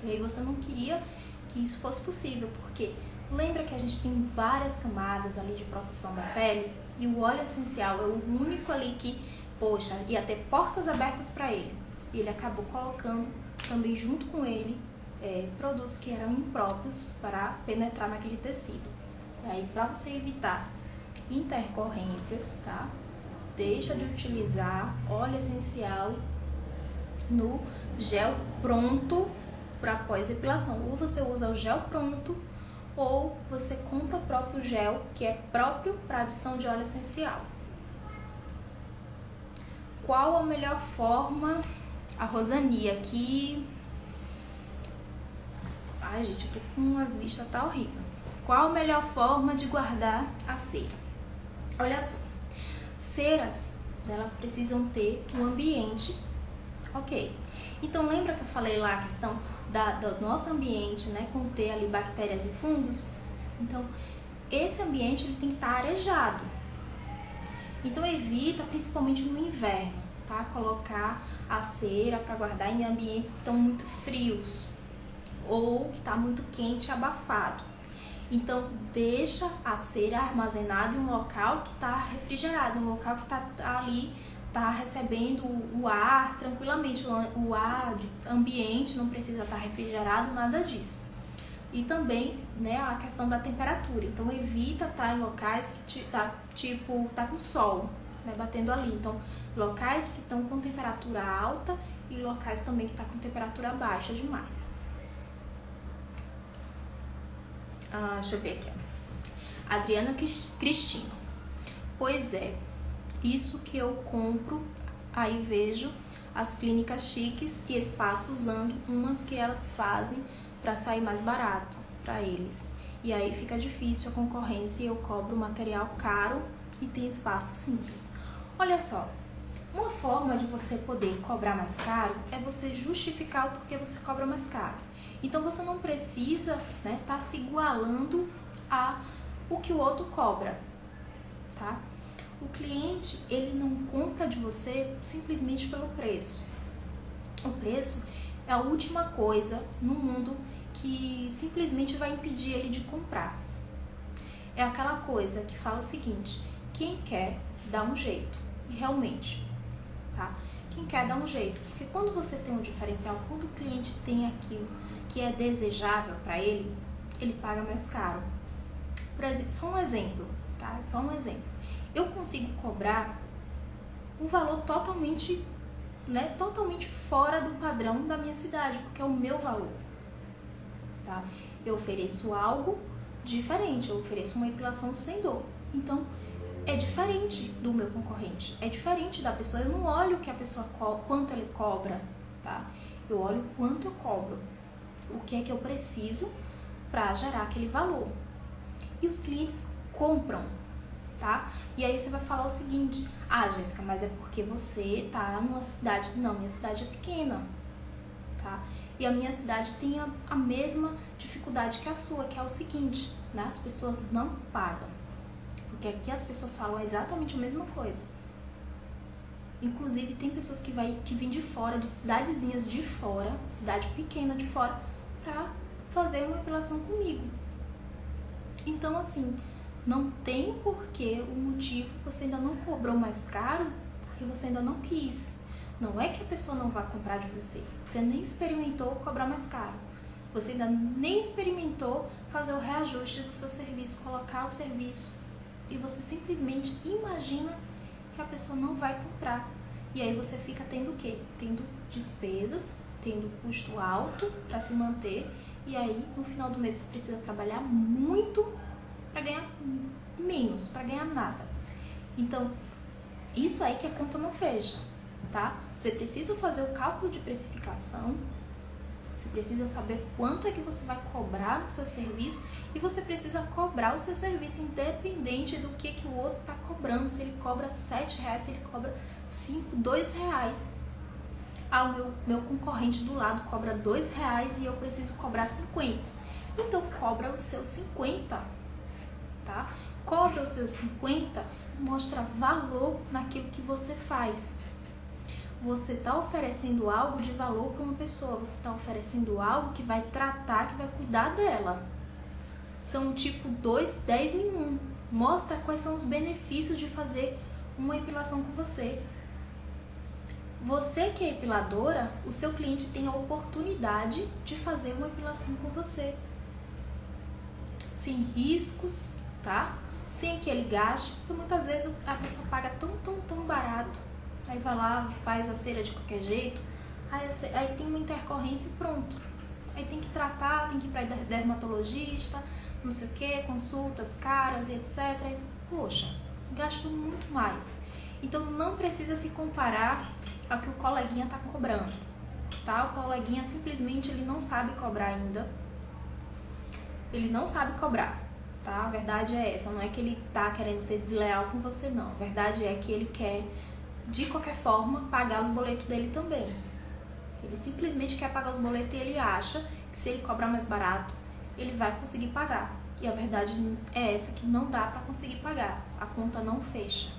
E aí você não queria que isso fosse possível, porque lembra que a gente tem várias camadas ali de proteção da pele e o óleo essencial é o único ali que, poxa, ia ter portas abertas para ele. E ele acabou colocando também junto com ele produtos que eram impróprios para penetrar naquele tecido. E aí, para você evitar intercorrências, tá? Deixa de utilizar óleo essencial no gel pronto para pós-epilação. Ou você usa o gel pronto, ou você compra o próprio gel, que é próprio para adição de óleo essencial. Qual a melhor forma? A Rosania aqui. Ai, gente, eu tô com as vistas, tá horrível. Qual a melhor forma de guardar a cera? Olha só. Ceras, elas precisam ter um ambiente, ok? Então, lembra que eu falei lá a questão do nosso ambiente, né? Conter ali bactérias e fungos? Então, esse ambiente ele tem que estar arejado. Então, evita, principalmente no inverno, tá? Colocar a cera para guardar em ambientes que estão muito frios ou que está muito quente e abafado. Então, deixa a cera armazenada em um local que está refrigerado, um local que está ali, está recebendo o ar tranquilamente. O ar ambiente não precisa estar refrigerado, nada disso. E também, né, a questão da temperatura. Então, evita estar em locais que tá com sol, né, batendo ali. Então, locais que estão com temperatura alta e locais também que estão com temperatura baixa demais. Deixa eu ver aqui. Adriana Cristina. Pois é, isso que eu compro, aí vejo as clínicas chiques e espaços usando umas que elas fazem para sair mais barato para eles. E aí fica difícil a concorrência e eu cobro material caro e tem espaço simples. Olha só, uma forma de você poder cobrar mais caro é você justificar o porquê você cobra mais caro. Então você não precisa, né, tá se igualando a o que o outro cobra, tá? O cliente, ele não compra de você simplesmente pelo preço. O preço é a última coisa no mundo que simplesmente vai impedir ele de comprar. É aquela coisa que fala o seguinte: quem quer dá um jeito. E realmente, tá? Quem quer dá um jeito. Porque quando você tem um diferencial, quando o cliente tem aquilo que é desejável para ele, ele paga mais caro. Por exemplo, só um exemplo, tá? Só um exemplo. Eu consigo cobrar um valor totalmente, né, totalmente fora do padrão da minha cidade, porque é o meu valor, tá? Eu ofereço algo diferente, eu ofereço uma epilação sem dor. Então, é diferente do meu concorrente, é diferente da pessoa. Eu não olho que a pessoa quanto ele cobra, tá? Eu olho quanto eu cobro, o que é que eu preciso para gerar aquele valor. E os clientes compram, tá? E aí você vai falar o seguinte: Jéssica, mas é porque você tá numa cidade. Não, minha cidade é pequena, tá? E a minha cidade tem a mesma dificuldade que a sua, que é o seguinte, né? As pessoas não pagam. Porque aqui as pessoas falam exatamente a mesma coisa. Inclusive, tem pessoas que vêm de fora, de cidadezinhas de fora, cidade pequena de fora, pra fazer uma epilação comigo. Então, assim, não tem porquê o motivo que você ainda não cobrou mais caro, porque você ainda não quis. Não é que a pessoa não vai comprar de você. Você nem experimentou cobrar mais caro. Você ainda nem experimentou fazer o reajuste do seu serviço, colocar o serviço. E você simplesmente imagina que a pessoa não vai comprar. E aí você fica tendo o quê? Tendo despesas, tendo custo alto para se manter. E aí, no final do mês, você precisa trabalhar muito para ganhar menos, para ganhar nada. Então, isso aí que a conta não fecha, tá? Você precisa fazer o cálculo de precificação, você precisa saber quanto é que você vai cobrar no seu serviço e você precisa cobrar o seu serviço independente do que o outro está cobrando. Se ele cobra R$7, se ele cobra R$5, R$2. Ah, o meu concorrente do lado cobra R$2 e eu preciso cobrar 50. Então, cobra os seus 50, tá? Cobra os seus 50 e mostra valor naquilo que você faz. Você está oferecendo algo de valor para uma pessoa, você está oferecendo algo que vai tratar, que vai cuidar dela. São tipo 10 em 1. Mostra quais são os benefícios de fazer uma epilação com você. Você que é epiladora, o seu cliente tem a oportunidade de fazer uma epilação com você. Sem riscos, tá? Sem aquele gasto, porque muitas vezes a pessoa paga tão barato. Aí vai lá, faz a cera de qualquer jeito, aí tem uma intercorrência e pronto. Aí tem que tratar, tem que ir para dermatologista, não sei o que, consultas caras e etc. Aí, poxa, gasto muito mais. Então não precisa se comparar ao que o coleguinha tá cobrando, tá? O coleguinha simplesmente ele não sabe cobrar ainda. Ele não sabe cobrar, tá? A verdade é essa, não é que ele tá querendo ser desleal com você, não. A verdade é que ele quer, de qualquer forma, pagar os boletos dele também. Ele simplesmente quer pagar os boletos e ele acha que se ele cobrar mais barato, ele vai conseguir pagar. E a verdade é essa, que não dá para conseguir pagar. A conta não fecha.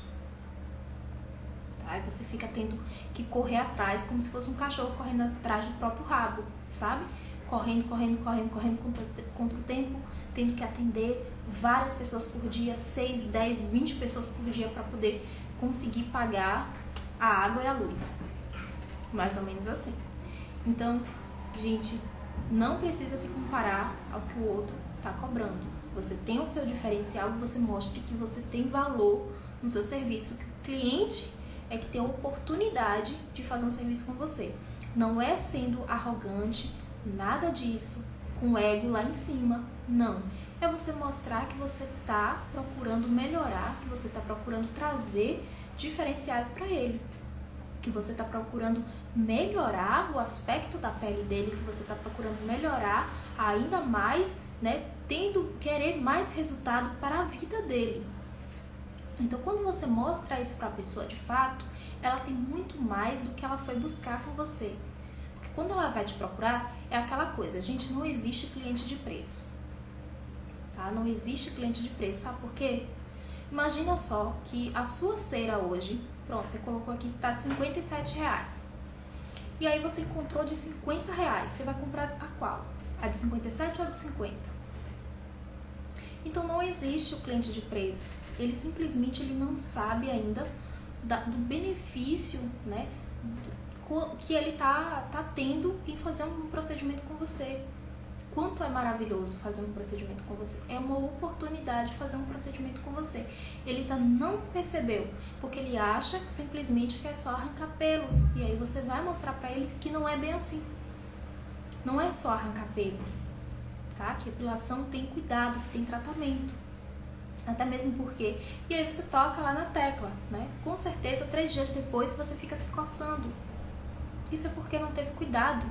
Tá? Aí você fica tendo que correr atrás, como se fosse um cachorro correndo atrás do próprio rabo, sabe? Correndo contra o tempo, tendo que atender várias pessoas por dia, 6, 10, 20 pessoas por dia para poder conseguir pagar a água e a luz. Mais ou menos assim. Então, gente, não precisa se comparar ao que o outro está cobrando. Você tem o seu diferencial e você mostre que você tem valor no seu serviço, que o cliente é que tem a oportunidade de fazer um serviço com você. Não é sendo arrogante, nada disso, com o ego lá em cima, não. É você mostrar que você está procurando melhorar, que você está procurando trazer diferenciais para ele, que você está procurando melhorar o aspecto da pele dele, que você está procurando melhorar ainda mais, né, querer mais resultado para a vida dele. Então, quando você mostra isso para a pessoa de fato, ela tem muito mais do que ela foi buscar com você. Porque quando ela vai te procurar, é aquela coisa, gente, não existe cliente de preço. Tá? Não existe cliente de preço, sabe por quê? Imagina só que a sua cera hoje, pronto, você colocou aqui que tá de R$57. E aí você encontrou de R$50. Você vai comprar a qual? A de 57 ou a de 50? Então não existe o cliente de preço. Ele simplesmente não sabe ainda do benefício, né, que ele tá tendo em fazer um procedimento com você. Quanto é maravilhoso fazer um procedimento com você. É uma oportunidade de fazer um procedimento com você. Ele ainda não percebeu, porque ele acha que simplesmente é só arrancar pelos. E aí você vai mostrar pra ele que não é bem assim. Não é só arrancar pelo, tá? Que a epilação tem cuidado, que tem tratamento. Até mesmo porque... E aí você toca lá na tecla, né? Com certeza, 3 dias depois você fica se coçando. Isso é porque não teve cuidado.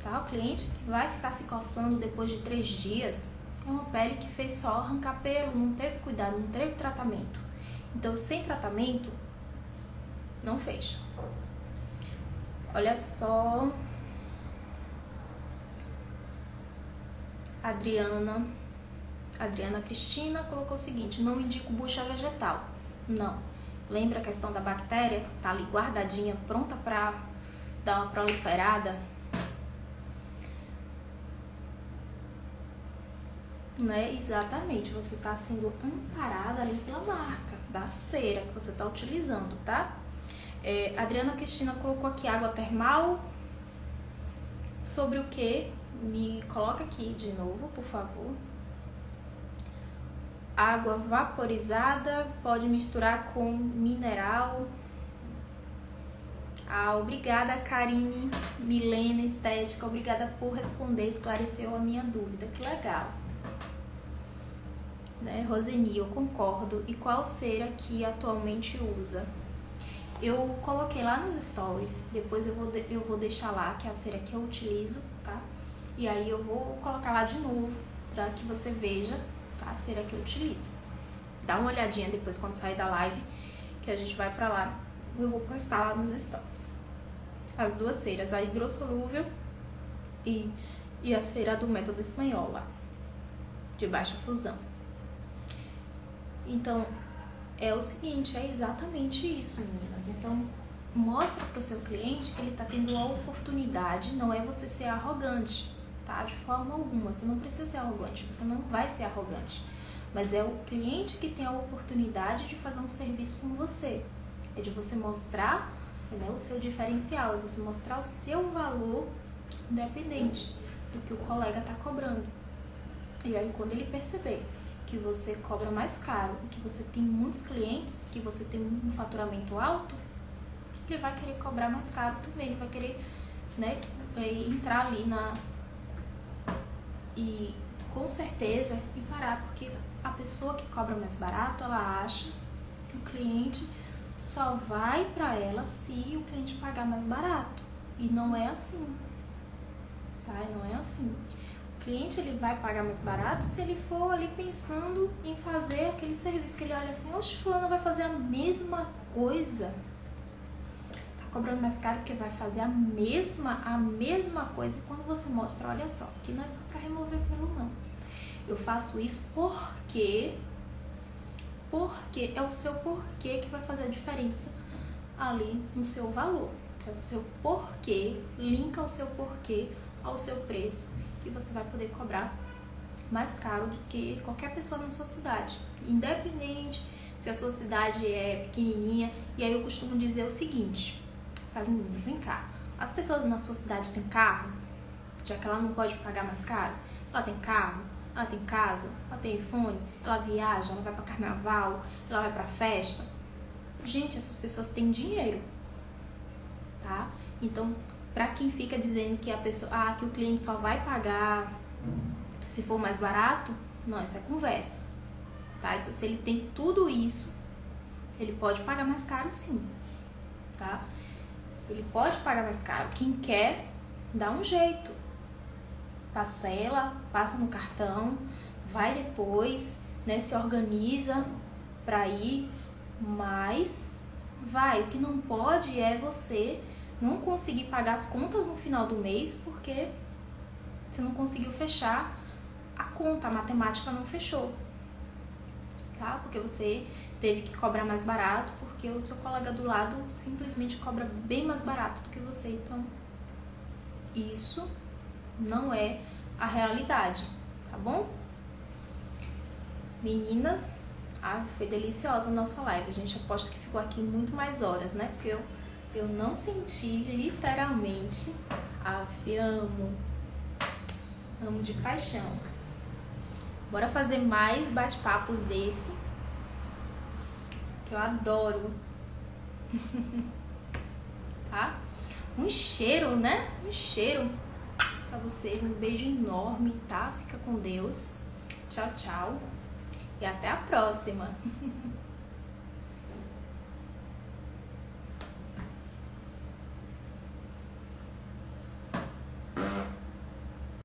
Tá? O cliente que vai ficar se coçando depois de 3 dias é uma pele que fez só arrancar pelo, não teve cuidado, não teve tratamento. Então, sem tratamento, não fecha. Olha só. Adriana Cristina colocou o seguinte: não indico bucha vegetal. Não. Lembra a questão da bactéria? Tá ali guardadinha, pronta para dar uma proliferada. Né? Exatamente, você está sendo amparada ali pela marca da cera que você está utilizando, tá? Adriana Cristina colocou aqui água termal. Sobre o que? Me coloca aqui de novo, por favor. Água vaporizada, pode misturar com mineral. Obrigada, Karine Milena Estética, obrigada por responder, esclareceu a minha dúvida, que legal. Né, Roseni, eu concordo. E qual cera que atualmente usa? Eu coloquei lá nos stories, depois eu vou deixar lá, que é a cera que eu utilizo, tá? E aí eu vou colocar lá de novo, para que você veja, tá, a cera que eu utilizo. Dá uma olhadinha depois quando sair da live, que a gente vai pra lá. Eu vou postar lá nos stories. As duas ceras, a hidrossolúvel e a cera do método espanhol lá, de baixa fusão. Então, é o seguinte, é exatamente isso, meninas. Então, mostra para o seu cliente que ele está tendo a oportunidade, não é você ser arrogante, tá? De forma alguma, você não precisa ser arrogante, você não vai ser arrogante. Mas é o cliente que tem a oportunidade de fazer um serviço com você. É de você mostrar, né, o seu diferencial, é você mostrar o seu valor independente do que o colega está cobrando. E aí, quando ele perceber que você cobra mais caro e que você tem muitos clientes, que você tem um faturamento alto, ele vai querer cobrar mais caro também, ele vai querer, né, entrar ali e com certeza e parar, porque a pessoa que cobra mais barato, ela acha que o cliente só vai para ela se o cliente pagar mais barato, e não é assim, tá? Não é assim. O cliente, ele vai pagar mais barato se ele for ali pensando em fazer aquele serviço que ele olha assim, oxe, fulano vai fazer a mesma coisa, tá cobrando mais caro porque vai fazer a mesma coisa. E quando você mostra, olha só, que não é só para remover pelo não, eu faço isso porque é o seu porquê que vai fazer a diferença ali no seu valor. É o seu porquê, linka o seu porquê ao seu preço, que você vai poder cobrar mais caro do que qualquer pessoa na sua cidade, independente se a sua cidade é pequenininha. E aí eu costumo dizer o seguinte, as meninas, vem cá, as pessoas na sua cidade têm carro, já que ela não pode pagar mais caro, ela tem carro, ela tem casa, ela tem iPhone, ela viaja, ela vai para carnaval, ela vai para festa. Gente, essas pessoas têm dinheiro, tá? Então, para quem fica dizendo que a pessoa, que o cliente só vai pagar se for mais barato, não, isso é conversa, tá? Então, se ele tem tudo isso, ele pode pagar mais caro, sim, tá? Ele pode pagar mais caro. Quem quer, dá um jeito, parcela, passa no cartão, vai depois, né? Se organiza para ir, mas vai. O que não pode é você não conseguir pagar as contas no final do mês porque você não conseguiu fechar a conta, a matemática não fechou, tá? Porque você teve que cobrar mais barato porque o seu colega do lado simplesmente cobra bem mais barato do que você. Então, isso não é a realidade, tá bom? Meninas, foi deliciosa a nossa live, gente. Aposto que ficou aqui muito mais horas, né? Porque eu não senti literalmente. Amo de paixão. Bora fazer mais bate-papos desse, que eu adoro. Tá? Um cheiro, né? Um cheiro pra vocês. Um beijo enorme, tá? Fica com Deus. Tchau, tchau. E até a próxima.